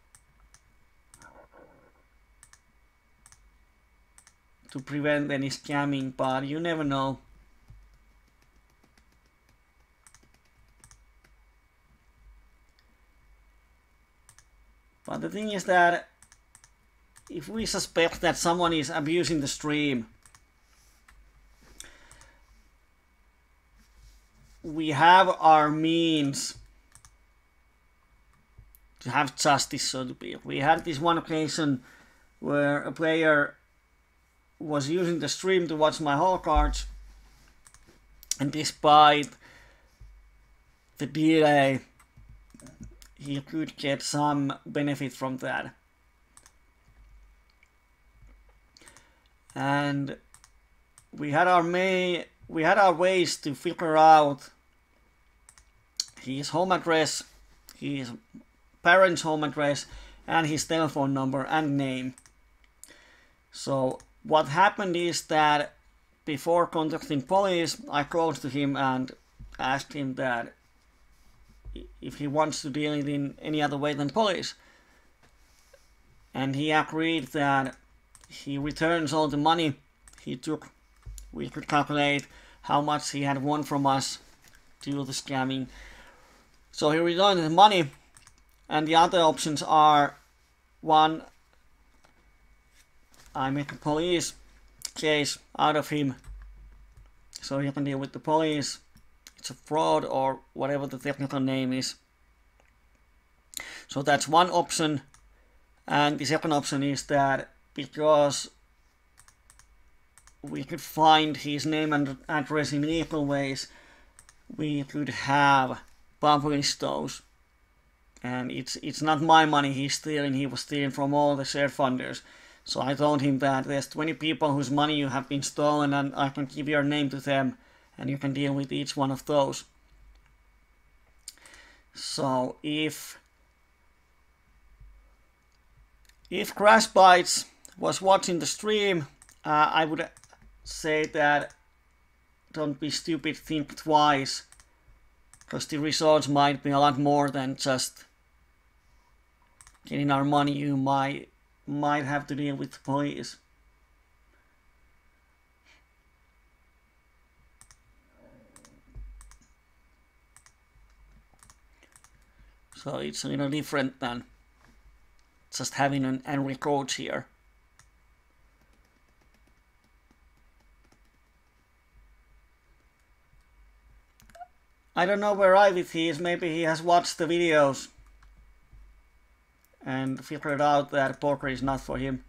to prevent any scamming, but you never know. But the thing is that if we suspect that someone is abusing the stream, we have our means to have justice, so to speak. We had this one occasion where a player was using the stream to watch my hole cards, and despite the delay, he could get some benefit from that. And we had our ways to figure out his home address, his parents' home address, and his telephone number and name. So what happened is that before contacting police, I called to him and asked him that if he wants to deal it in any other way than police. And he agreed that he returns all the money he took. We could calculate how much he had won from us due to the scamming. So he returned the money, and the other options are: one, I make a police case out of him so he can deal with the police. It's a fraud or whatever the technical name is. So that's one option. And the second option is that because we could find his name and address in legal ways, we could have published those. And it's not my money he's stealing, he was stealing from all the share funders. So I told him that there's 20 people whose money you have been stolen, and I can give your name to them and you can deal with each one of those. So if Crash Bites was watching the stream, I would say that don't be stupid, think twice, because the results might be a lot more than just getting our money. You might have to deal with the police. So it's a little different than just having an angry coach here. I don't know where Ivy is, maybe he has watched the videos and figured out that poker is not for him.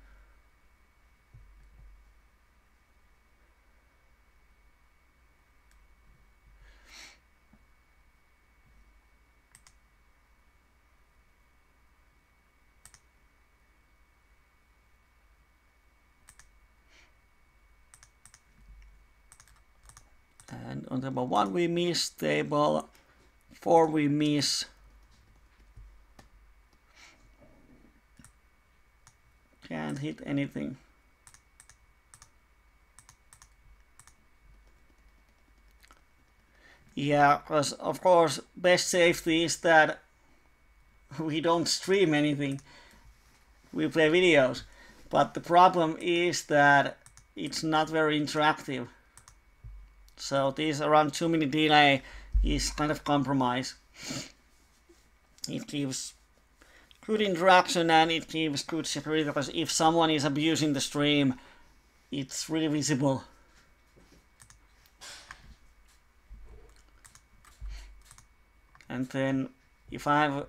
And on table 1 we miss, table 4 we miss. Can't hit anything. Yeah, because of course best safety is that we don't stream anything. We play videos. But the problem is that it's not very interactive. So this around 2-minute delay is kind of compromise. It gives good interaction and it gives good security, because if someone is abusing the stream, it's really visible. And then if I have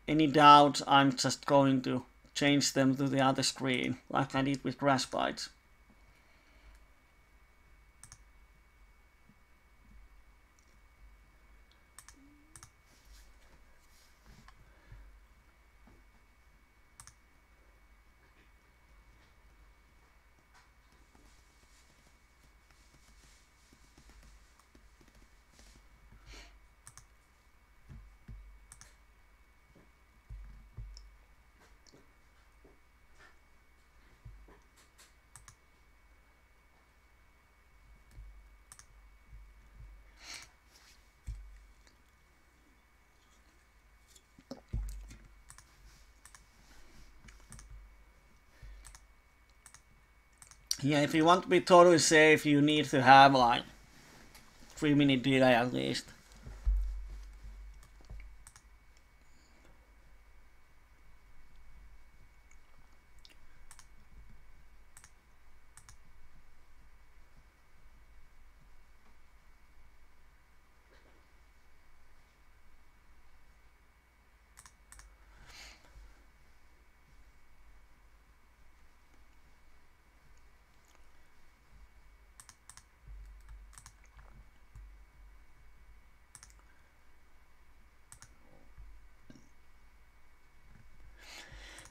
any doubt, I'm just going to change them to the other screen, like I did with Crash Bites. Yeah, if you want to be totally safe, you need to have like 3-minute delay at least.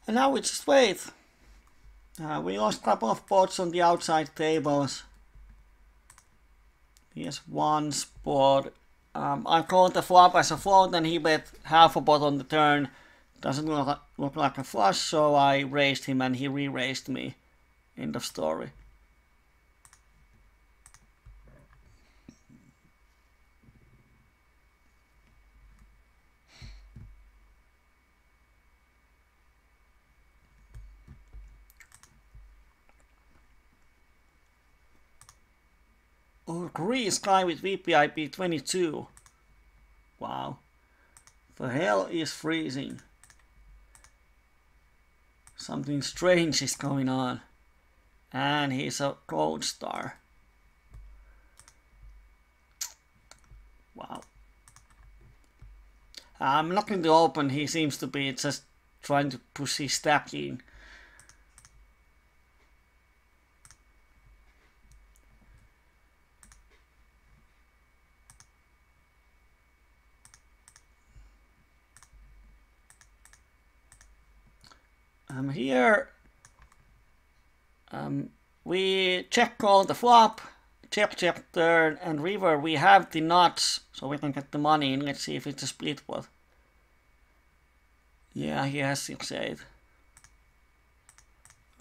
And now we just wait. We lost a couple of pots on the outside tables. He has one spot. I called the flop as a float and he bet half a pot on the turn. Doesn't look like a flush, so I raised him and he re-raised me. End of story. Oh, Greece guy with VPIP 22. Wow. The hell is freezing? Something strange is going on. And he's a gold star. Wow. I'm not going to open. He seems to be just trying to push his stack in. Here we check call the flop, check turn, and river. We have the nuts, so we can get the money in. Let's see if it's a split pot. Yeah, he has 6-8.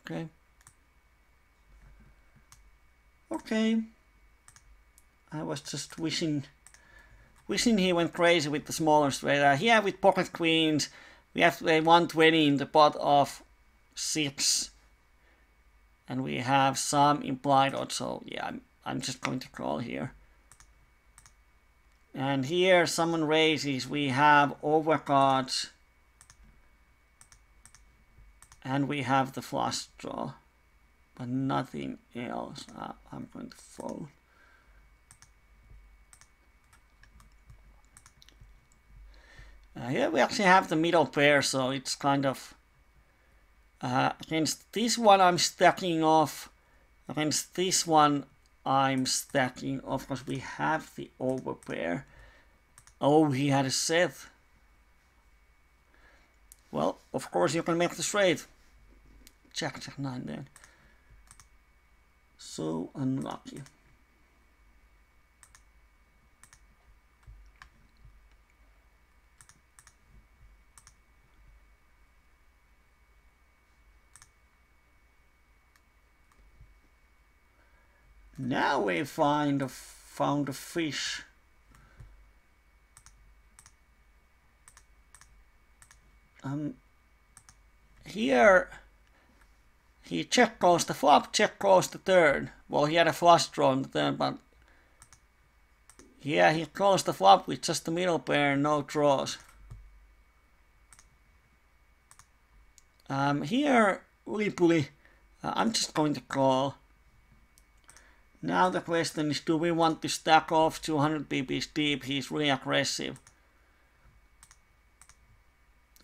Okay. Okay. I was just wishing he went crazy with the smaller straight. Here with pocket queens, we have to play 120 in the pot of 6. And we have some implied odds, so yeah, I'm just going to call here. And here someone raises, we have overcards. And we have the flush draw, but nothing else. I'm going to fold. Here we actually have the middle pair, so it's kind of against this one I'm stacking off. Against this one I'm stacking off because we have the overpair. Oh, he had a set. Well, of course you can make the straight. Jack 9 then. So unlucky. Now we found a fish. Here he check calls the flop, check calls the turn. Well, he had a flush draw on the turn, but yeah, he calls the flop with just the middle pair, no draws. Here, Ulipuli, I'm just going to call. Now the question is, do we want to stack off 200 pp's deep? He's really aggressive.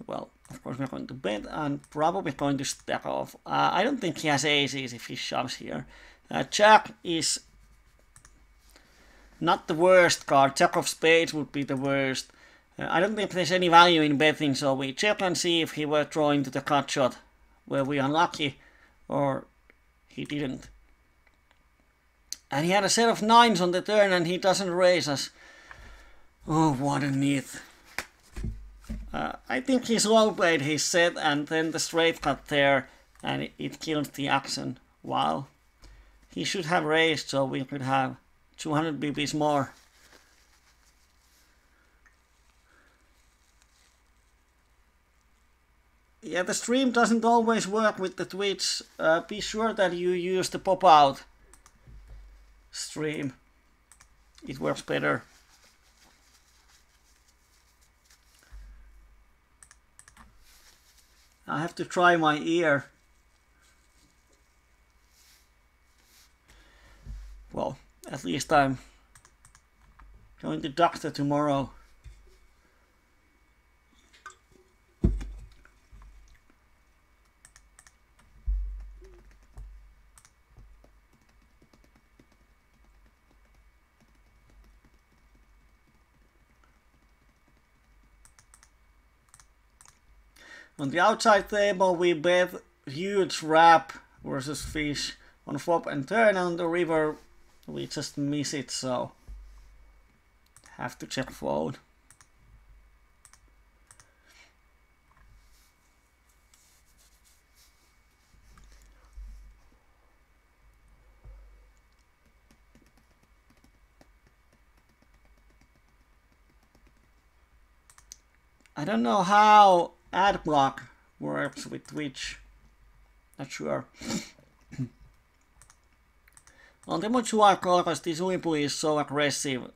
Well, of course we're going to bet and probably going to stack off. I don't think he has aces if he shoves here. Jack is not the worst card. Jack of spades would be the worst. I don't think there's any value in betting, so we check and see if he were drawing to the cut shot. Were we unlucky or he didn't. And he had a set of 9s on the turn and he doesn't raise us. Oh, what a neat. I think he's low played his set and then the straight cut there and it killed the action. Wow. He should have raised so we could have 200 bb's more. Yeah, the stream doesn't always work with the Twitch. Be sure that you use the pop-out stream. It works better. I have to try my ear. Well, at least I'm going to the doctor tomorrow. On the outside table we bet huge wrap versus fish on flop and turn. On the river we just miss it, so have to check fold. I don't know how ad block works with Twitch. Not sure. On the much I call because this Ulipuli is so aggressive.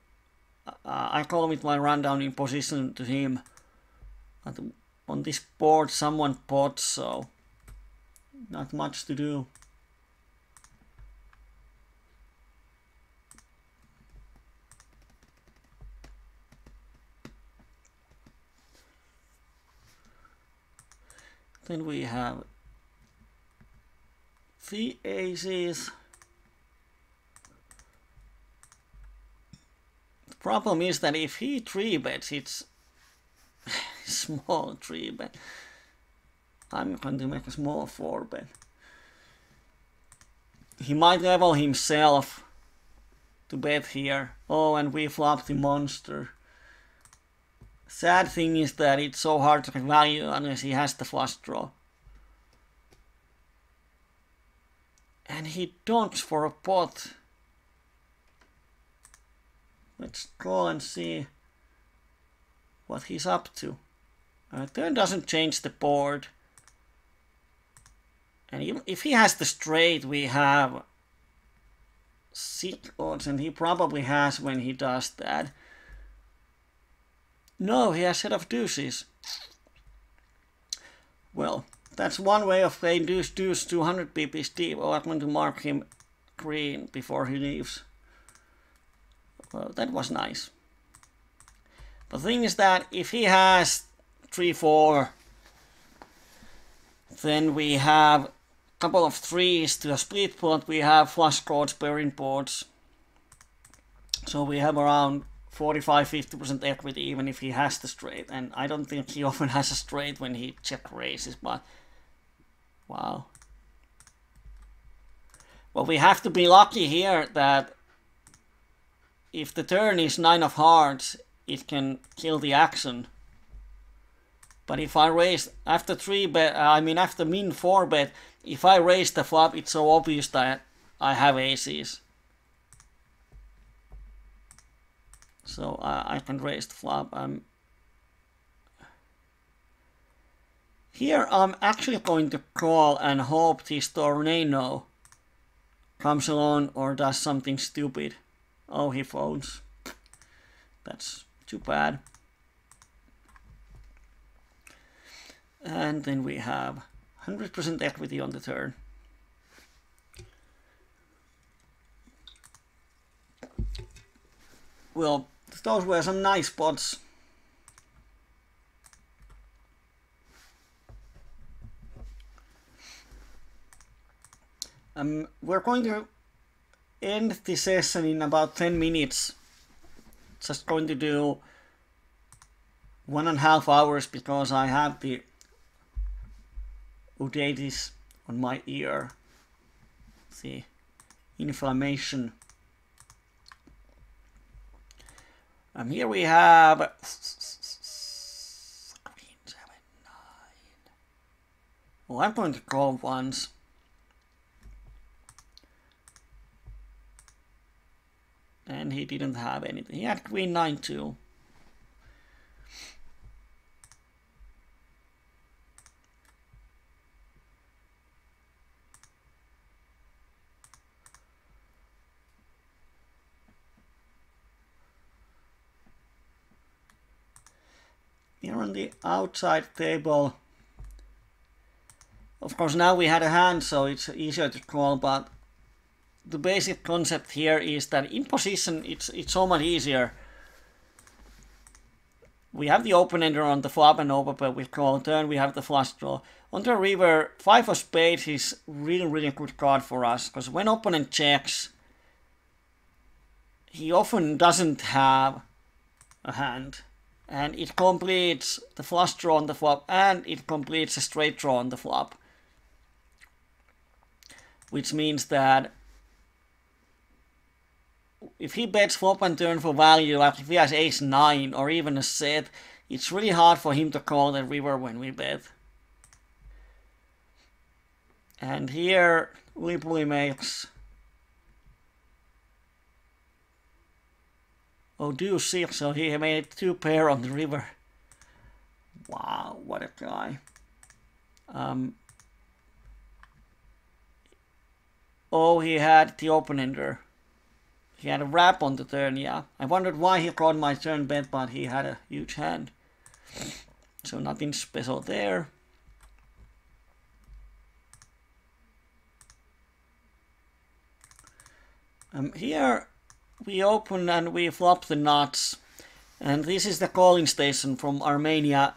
I call with my rundown in position to him. But on this board someone pots, so not much to do. Then we have the aces. The problem is that if he 3-bets, it's small 3-bet. I'm going to make a small 4-bet. He might level himself to bet here. Oh, and we flop the monster. Sad thing is that it's so hard to get value unless he has the flush draw. And he donks for a pot. Let's call and see what he's up to. Turn doesn't change the board. And if he has the straight, we have 6 odds, and he probably has when he does that. No, he has set of deuces. Well, that's one way of playing deuce 200 pp's deep. Oh, I'm going to mark him green before he leaves. Well, that was nice. The thing is that if he has 3-4, then we have a couple of 3s to a split pot. We have flush chords, pairing boards. So we have around 45-50% equity even if he has the straight. And I don't think he often has a straight when he check raises, but wow. Well, we have to be lucky here that if the turn is 9 of hearts, it can kill the action. But if I raise after 3-bet, after min 4-bet, if I raise the flop, it's so obvious that I have aces. So I can raise the flop. Here I'm actually going to call and hope this tornado comes along or does something stupid. Oh, he folds. That's too bad. And then we have 100% equity on the turn. Well, those were some nice spots. We're going to end the session in about 10 minutes. Just going to do 1.5 hours because I have the otitis on my ear. See, inflammation. Here we have Queen 7-9. Well, I'm going to call once. And he didn't have anything. He had Queen 9-2. Here on the outside table, of course now we had a hand, so it's easier to call, but the basic concept here is that in position it's so much easier. We have the open-ender on the flop and overbet, we call turn, we have the flush draw. On the river, 5 of spades is really good card for us, because when opponent checks, he often doesn't have a hand. And it completes the flush draw on the flop, and it completes a straight draw on the flop. Which means that if he bets flop and turn for value, like if he has ace-9 or even a set, it's really hard for him to call the river when we bet. And here, Lipuli makes deuce 6, so he made 2 pair on the river. Wow, what a guy. He had the open-ender. He had a wrap on the turn, yeah. I wondered why he called my turn bet, but he had a huge hand. So nothing special there. Here we open and we flop the nuts. And this is the calling station from Armenia.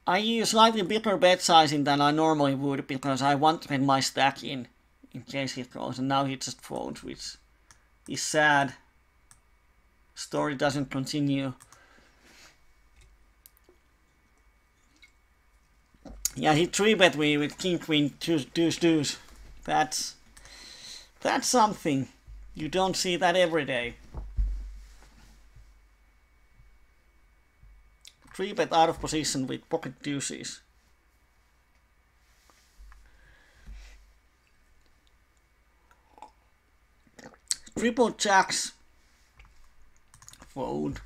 I use slightly bigger bet sizing than I normally would because I want to get my stack in case he calls. And now he just folds, which is sad. Story doesn't continue. Yeah, he 3-bet me with king queen deuce deuce. That's something. You don't see that every day. 3-bet out of position with pocket deuces. Triple jacks. Fold.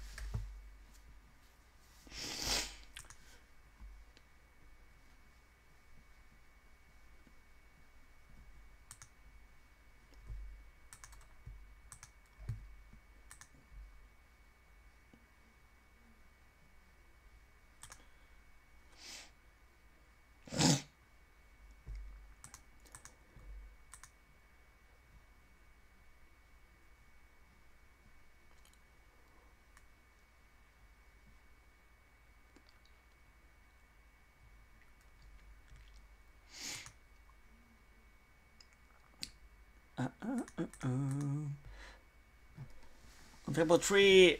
Triple 3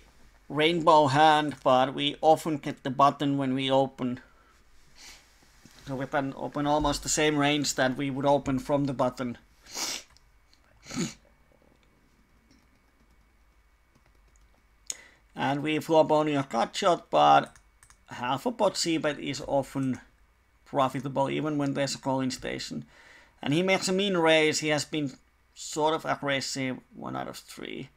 rainbow hand, but we often get the button when we open. So we can open almost the same range that we would open from the button. And we flop only a cut shot, but half a pot c-bet is often profitable, even when there's a calling station. And he makes a mean raise. He has been sort of aggressive 1 out of 3.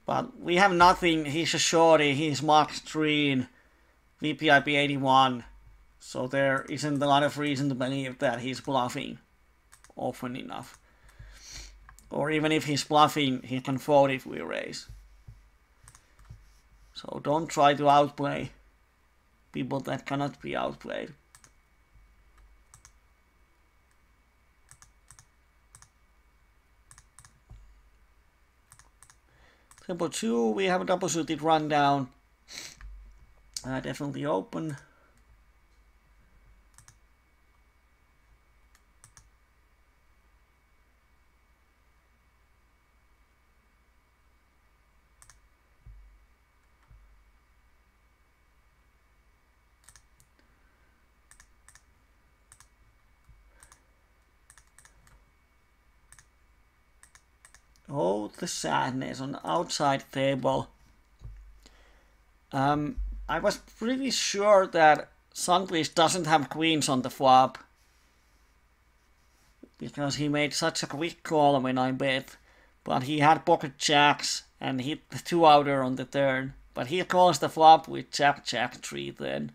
But we have nothing. He's a shorty. He's Max 3 in VPIP 81. So there isn't a lot of reason to believe that he's bluffing often enough. Or even if he's bluffing, he can fold if we raise. So don't try to outplay people that cannot be outplayed. Triple 2, we have a double suited rundown. Definitely open. Oh, the sadness on the outside table. I was pretty sure that Sundquist doesn't have queens on the flop, because he made such a quick call when I bet. But he had pocket jacks and hit the 2-outer on the turn. But he calls the flop with jack 3 then.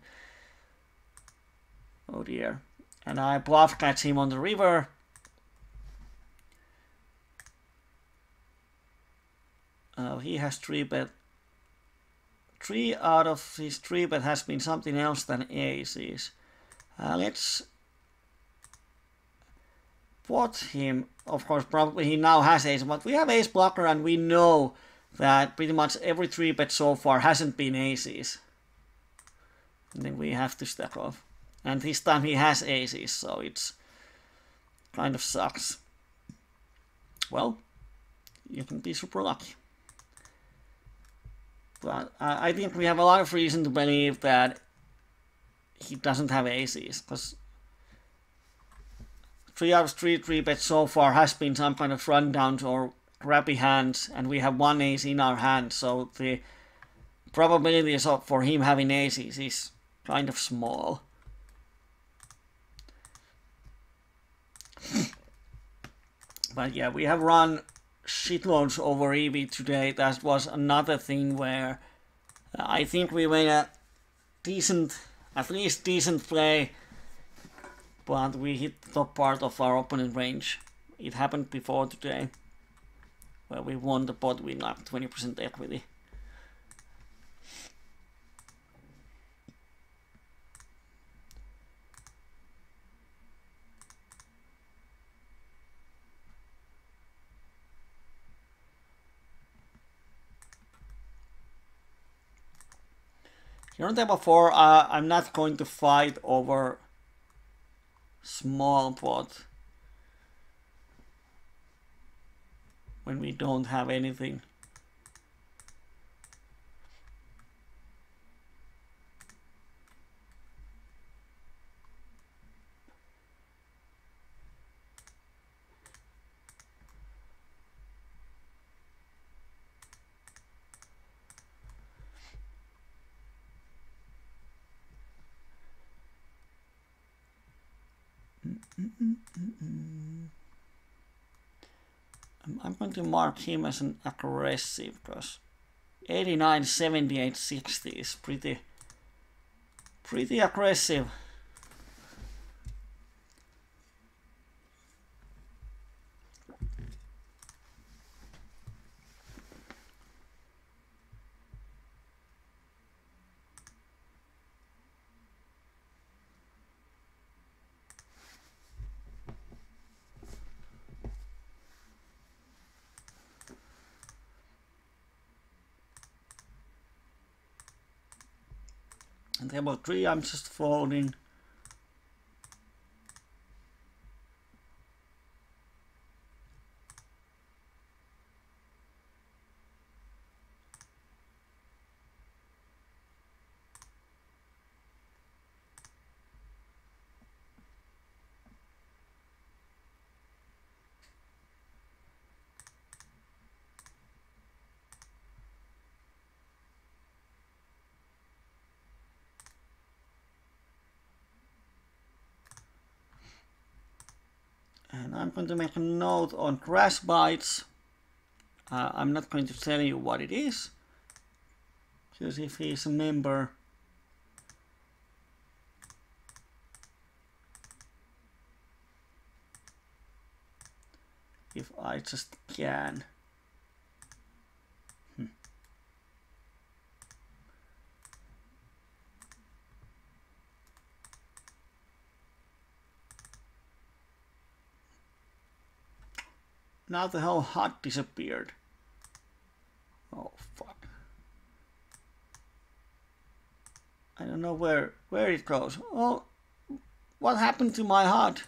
Oh dear. And I bluff catch him on the river. He has 3-bet. 3 out of his 3-bet has been something else than aces. Let's pot him. Of course, probably he now has ace, but we have ace blocker and we know that pretty much every 3-bet so far hasn't been aces. And then we have to stack off. And this time he has aces, so it's kind of sucks. Well, you can be super lucky. But I think we have a lot of reason to believe that he doesn't have aces, because 3 out of 3 bets so far has been some kind of rundowns or crappy hands, and we have 1 ace in our hand, so the probabilities for him having aces is kind of small. But yeah, we have run shitloads over EV today. That was another thing where I think we made a decent, at least decent play, but we hit the top part of our opponent range. It happened before today, where we won the pot with like 20% equity. Here on table 4, I'm not going to fight over small pot when we don't have anything. I'm going to mark him as an aggressive because 89, 78, 60 is pretty aggressive. And table 3, I'm just folding. And I'm going to make a note on crash bites. I'm not going to tell you what it is, because if he's a member, if I just can. Now the whole HUD disappeared. Oh fuck. I don't know where it goes. Oh, what happened to my HUD?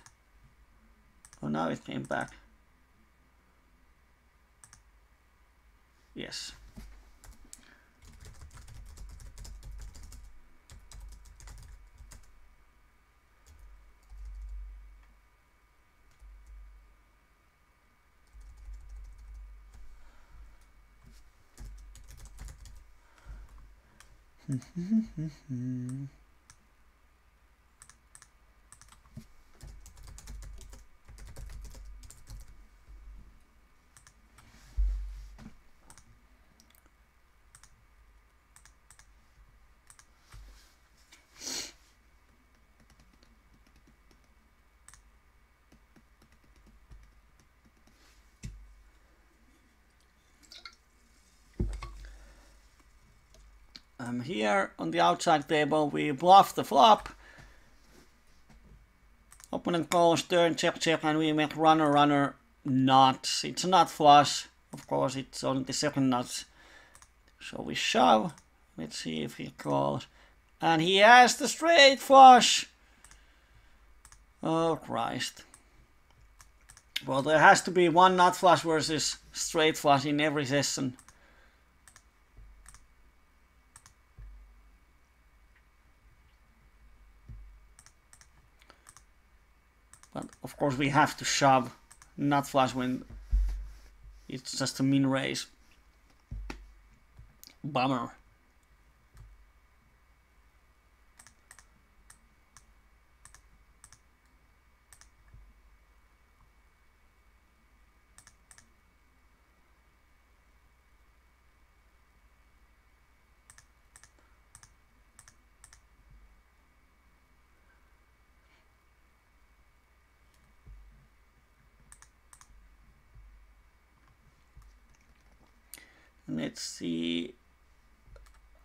Oh, now it came back. Yes. Here on the outside table, we bluff the flop. Opponent calls, turn, check, check, and we make runner, runner, nuts. It's a nut flush. Of course, it's only the second nuts. So we shove. Let's see if he calls. And he has the straight flush. Oh, Christ. Well, there has to be one nut flush versus straight flush in every session. But of course we have to shove nut flush when it's just a min raise. Bummer. Let's see.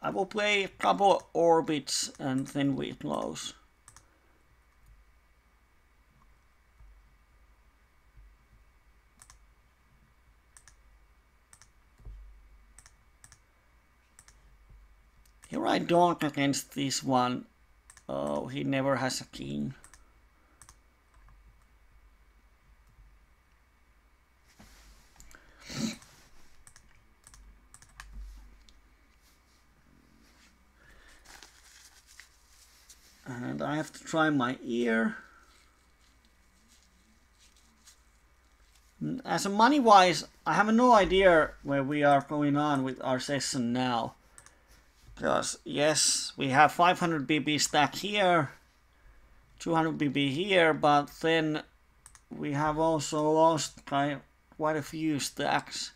I will play a couple orbits and then we close. Here I donk against this one. Oh, he never has a king. And I have to try my ear. As a money wise, I have no idea where we are going on with our session now. Because yes, we have 500 BB stack here. 200 BB here, but then we have also lost quite a few stacks.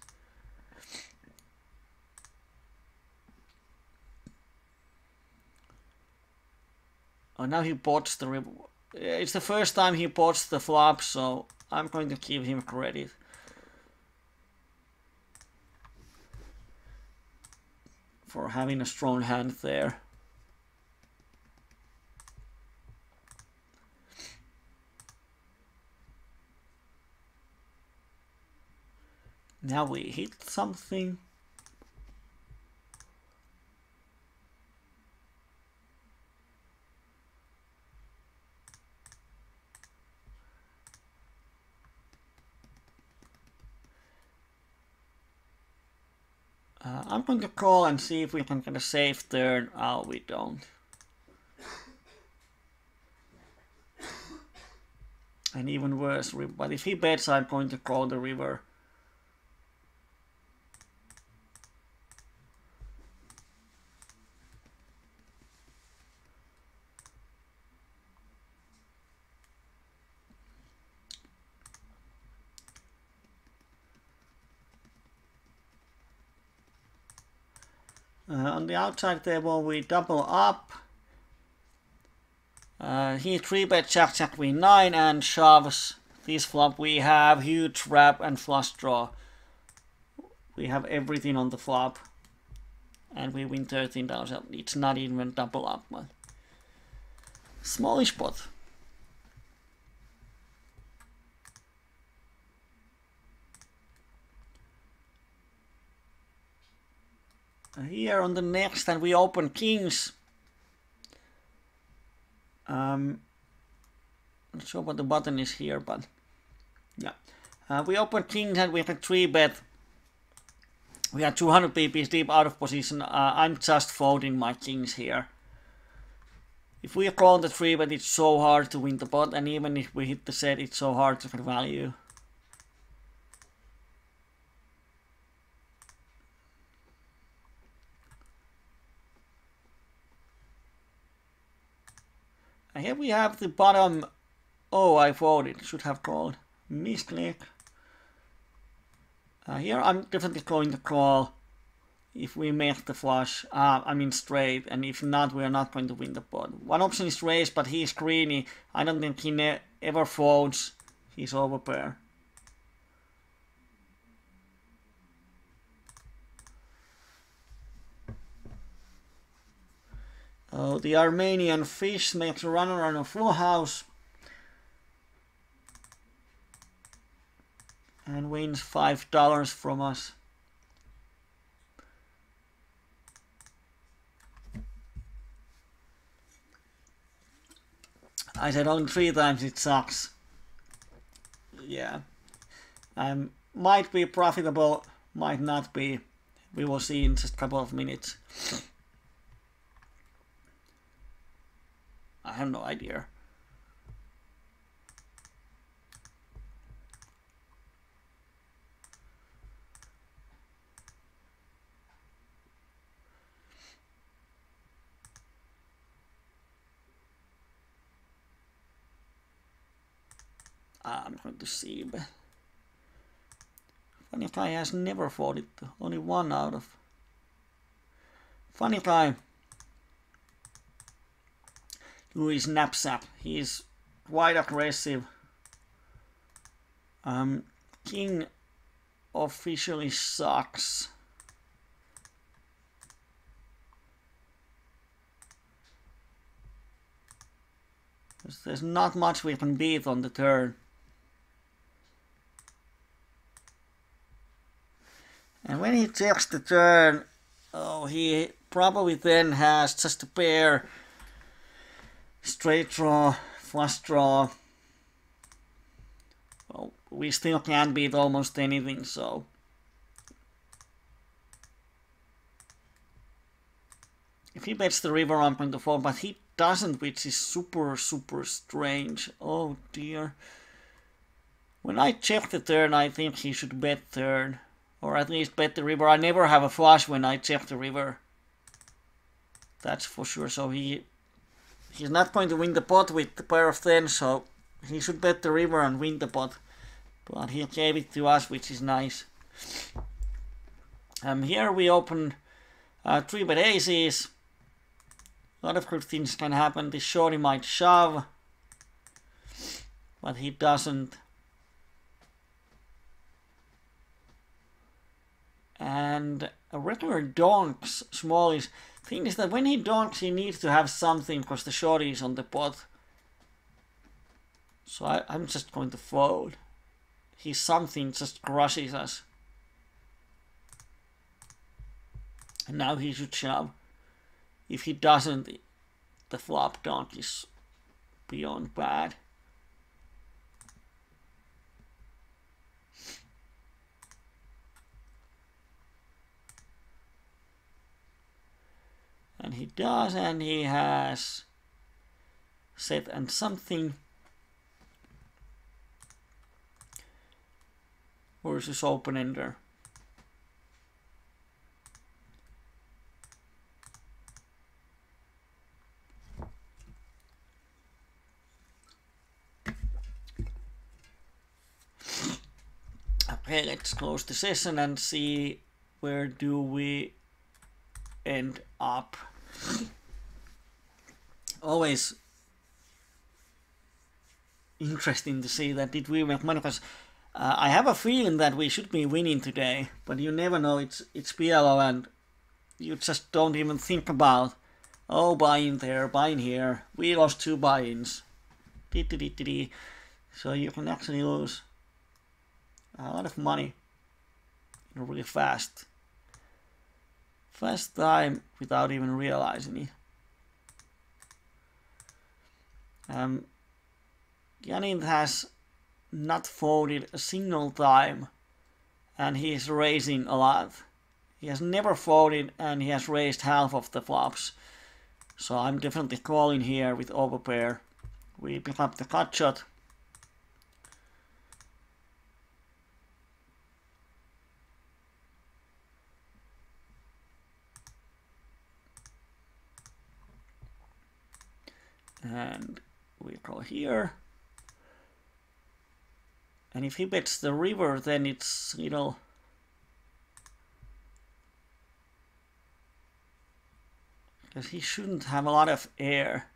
Oh, now he bots the river. It's the first time he bots the flop, so I'm going to give him credit. For having a strong hand there. Now we hit something. I'm going to call and see if we can get a safe turn. Oh, we don't. And even worse, but if he bets, I'm going to call the river. On the outside table, we double up. He 3-bet Jack Jack Queen 9 and shoves. This flop we have huge wrap and flush draw. We have everything on the flop. And we win $13. It's not even double up, but smallish pot. Here on the next, and we open kings. Not sure what the button is here, but yeah. We open kings and we can 3-bet. We are 200 pp's deep out of position. I'm just folding my kings here. If we call the 3-bet, it's so hard to win the pot, and even if we hit the set, it's so hard to get value. And here we have the bottom. Oh, I folded. Should have called. Misclick. Here I'm definitely going to call if we make the flush. I mean straight, and if not, we are not going to win the pot. One option is raise, but he's greeny. I don't think he ever folds. He's overpair. Oh, the Armenian fish makes a runner on a full house. And wins $5 from us. I said only 3 times it sucks. Yeah. Might be profitable, might not be. We will see in just a couple of minutes. I have no idea. I'm going to see. But funny guy has never folded. Only 1 out of. Funny guy. Louis Knapsack. He's quite aggressive. King officially sucks. There's not much we can beat on the turn. And when he checks the turn, oh, he probably then has just a pair. Straight draw, flush draw. Well, we still can't beat almost anything, so. If he bets the river, I'm going to fold, but he doesn't, which is super, super strange. Oh dear. When I check the turn, I think he should bet turn. Or at least bet the river. I never have a flush when I check the river. That's for sure, so he he's not going to win the pot with the pair of 10, so he should bet the river and win the pot. But he gave it to us, which is nice. Here we open 3-bet aces. A lot of good things can happen. This shorty might shove, but he doesn't. And a regular donks small is. Thing is that when he donks, he needs to have something because the shorty is on the pot. So I'm just going to fold. His something just crushes us. And now he should shove. If he doesn't, the flop donk is beyond bad. And he does, and he has set and something versus open ender. Okay, let's close the session and see where do we end up. Always interesting to see that did we make money, because I have a feeling that we should be winning today, but you never know. It's PLO and you just don't even think about, oh, buying there, buying here. We lost 2 buy-ins. So you can actually lose a lot of money really fast time without even realizing it. Janine has not folded a single time, and he is raising a lot. He has never folded, and he has raised half of the flops. So I'm definitely calling here with overpair. We pick up the cut shot. And we call here. And if he bets the river, then it's little. Because he shouldn't have a lot of air.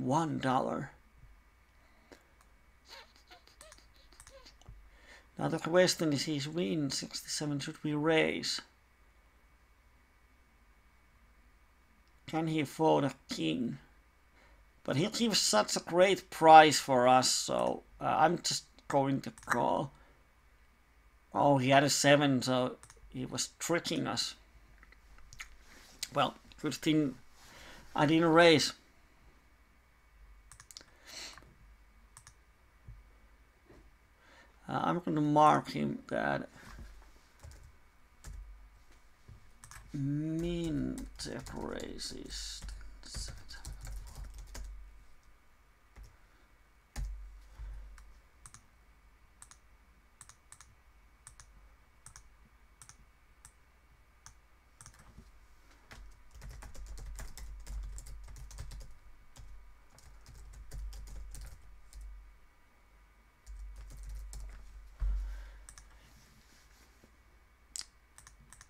$1. Now the question is, he's win 67, should we raise? Can he fold a king? But he gives such a great price for us, so I'm just going to call. Oh, he had a 7, so he was tricking us. Well, good thing I didn't raise. I'm going to mark him that min check raises.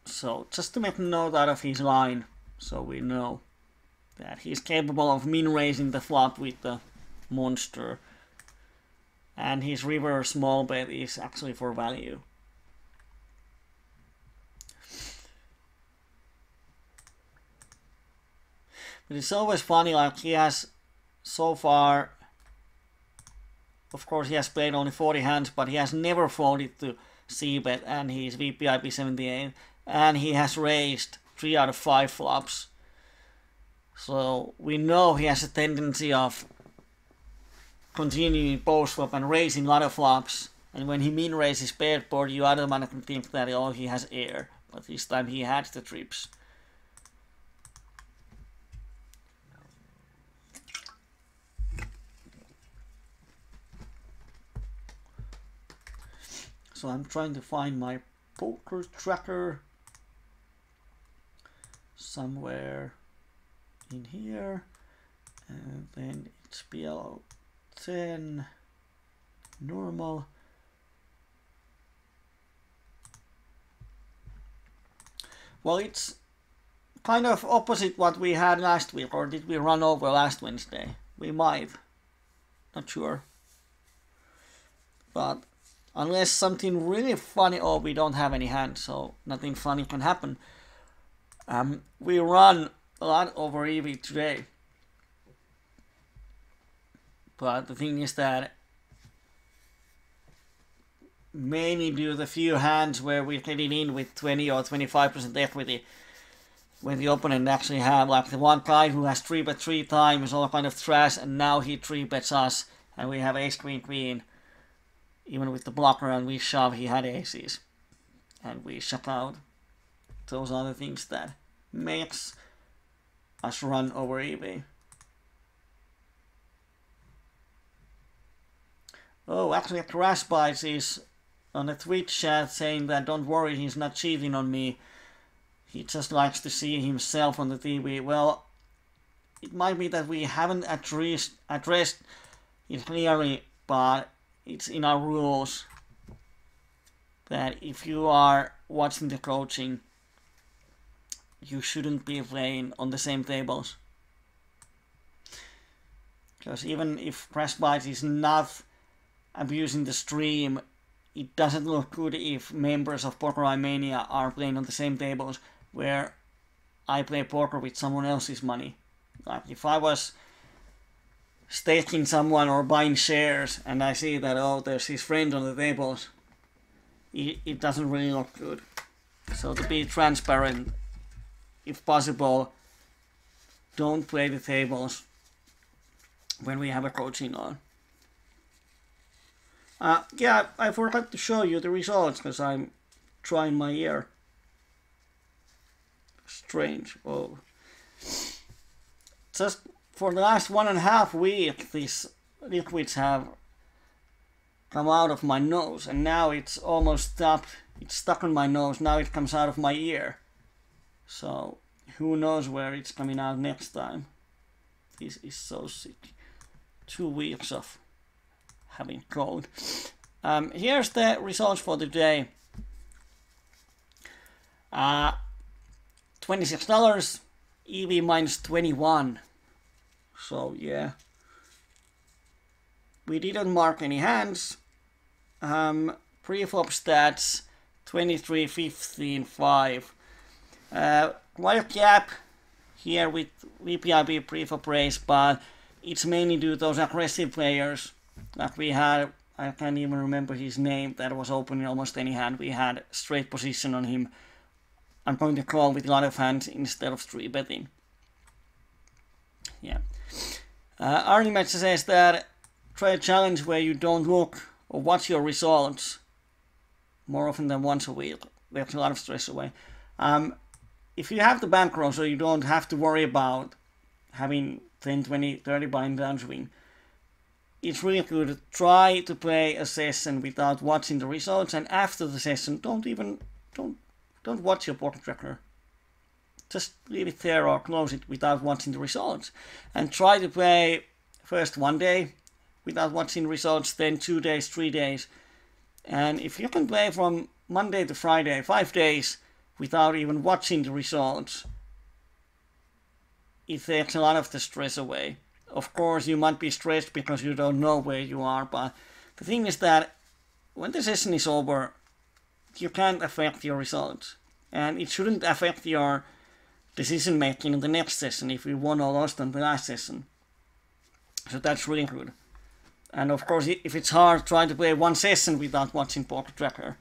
So just to make a note out of his line, so we know that he's capable of min raising the flop with the monster, and his river small bet is actually for value. But it's always funny, like he has so far, of course he has played only 40 hands, but he has never folded to c-bet, and he's VPIP 78. And he has raised 3 out of 5 flops. So we know he has a tendency of continuing post flop and raising a lot of flops. And when he min raises paired board, you automatically think that, oh, he has air. But this time he had the trips. So I'm trying to find my poker tracker. somewhere in here, and then it's below 10 normal. Well, it's kind of opposite what we had last week, or did we run over last Wednesday? We might, not sure. But unless something really funny, oh, we don't have any hands, so nothing funny can happen. We run a lot over EV today. But the thing is that mainly due to the few hands where we're getting in with 20 or 25% equity, when the opponent actually have like the one guy who has 3-bet 3 times, all kind of trash, and now he 3-bets us, and we have ace queen queen, even with the blocker, and we shove, he had aces, and we shut out. Those are the things that makes us run over EV. Oh, actually Crash Bites is on the Twitch chat saying that don't worry, he's not cheating on me. He just likes to see himself on the TV. Well, it might be that we haven't addressed it clearly, but it's in our rules that if you are watching the coaching, you shouldn't be playing on the same tables. Because even if Crash Bites is not abusing the stream, it doesn't look good if members of Poker Mania are playing on the same tables where I play poker with someone else's money. Like if I was staking someone or buying shares and I see that, oh, there's his friend on the tables, it doesn't really look good. So to be transparent, if possible, don't play the tables when we have a coaching on. Yeah, I forgot to show you the results because I'm trying my ear. Strange. Oh. Just for the last 1.5 weeks, these liquids have come out of my nose, and now it's almost stopped. It's stuck on my nose. Now it comes out of my ear. So who knows where it's coming out next time. This is so sick. 2 weeks of having cold. Here's the results for today. $26, EV minus 21. So yeah, we didn't mark any hands. Pre-flop stats 23, 15, 5. Wire gap here with VPIB pre-flop raise, but it's mainly due to those aggressive players that we had. I can't even remember his name, that was opening almost any hand. We had straight position on him. I'm going to call with a lot of hands instead of 3-betting. Yeah. Arnie Metsa says that try a challenge where you don't look or watch your results more often than once a week. There's a lot of stress away. If you have the bankroll, so you don't have to worry about having 10, 20, 30 behind downswing, it's really good to try to play a session without watching the results, and after the session, don't watch your poker tracker. Just leave it there or close it without watching the results. And try to play first 1 day without watching results, then 2 days, 3 days. And if you can play from Monday to Friday, 5 days, without even watching the results, it takes a lot of the stress away. Of course, you might be stressed because you don't know where you are, but the thing is that when the session is over, you can't affect your results. And it shouldn't affect your decision making in the next session if you won or lost on the last session. So that's really good. And of course, if it's hard, try to play one session without watching Poker Tracker.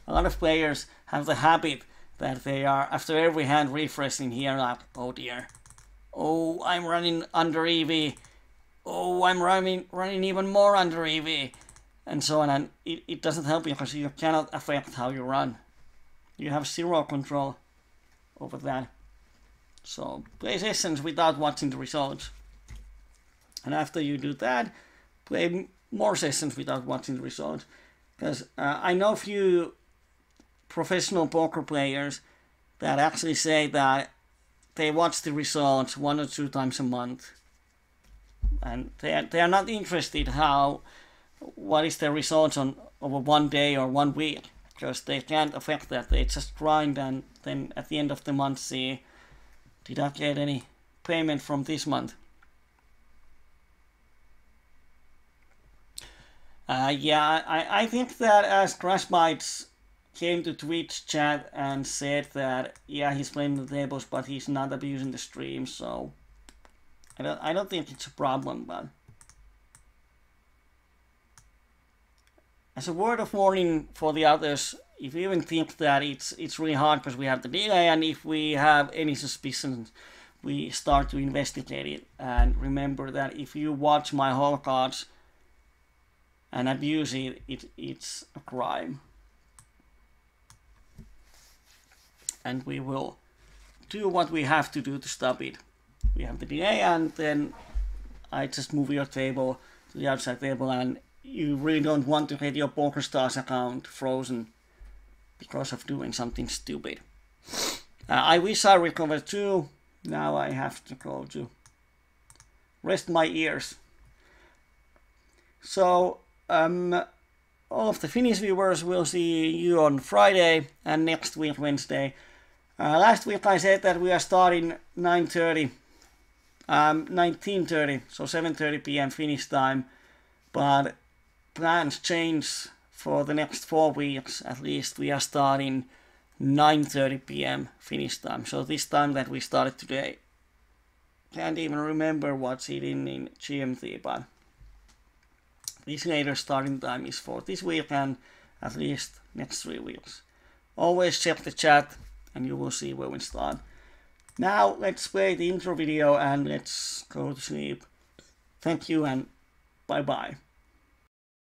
A lot of players have the habit that they are, after every hand, refreshing here, like, oh dear. Oh, I'm running under EV. Oh, I'm running even more under EV. And so on. And it doesn't help you because you cannot affect how you run. You have zero control over that. So play sessions without watching the results. And after you do that, play more sessions without watching the results. Because I know a few professional poker players that actually say that they watch the results 1 or 2 times a month, and they are not interested what is the results on over 1 day or 1 week, because they can't affect that. They just grind and then at the end of the month see, did I get any payment from this month? I think that as Crashbytes came to Twitch chat and said that he's playing the tables but he's not abusing the stream, so I don't think it's a problem. But as a word of warning for the others, if you even think that it's really hard because we have the delay, and if we have any suspicions, we start to investigate it. And remember that if you watch my whole cards and abuse it's a crime. And we will do what we have to do to stop it. We have the delay, and then I just move your table to the outside table, and you really don't want to get your PokerStars account frozen because of doing something stupid. I wish I recovered too. Now I have to go to rest my ears. So all of the Finnish viewers will see you on Friday and next week Wednesday. Last week I said that we are starting 19:30, so 7:30 p.m. Finnish time, but plans change for the next 4 weeks. At least we are starting 9:30 p.m. Finnish time. So this time that we started today, can't even remember what's it in GMT, but this later starting time is for this week and at least next 3 weeks. Always check the chat and you will see where we start. Now let's play the intro video and let's go to sleep. Thank you and bye bye.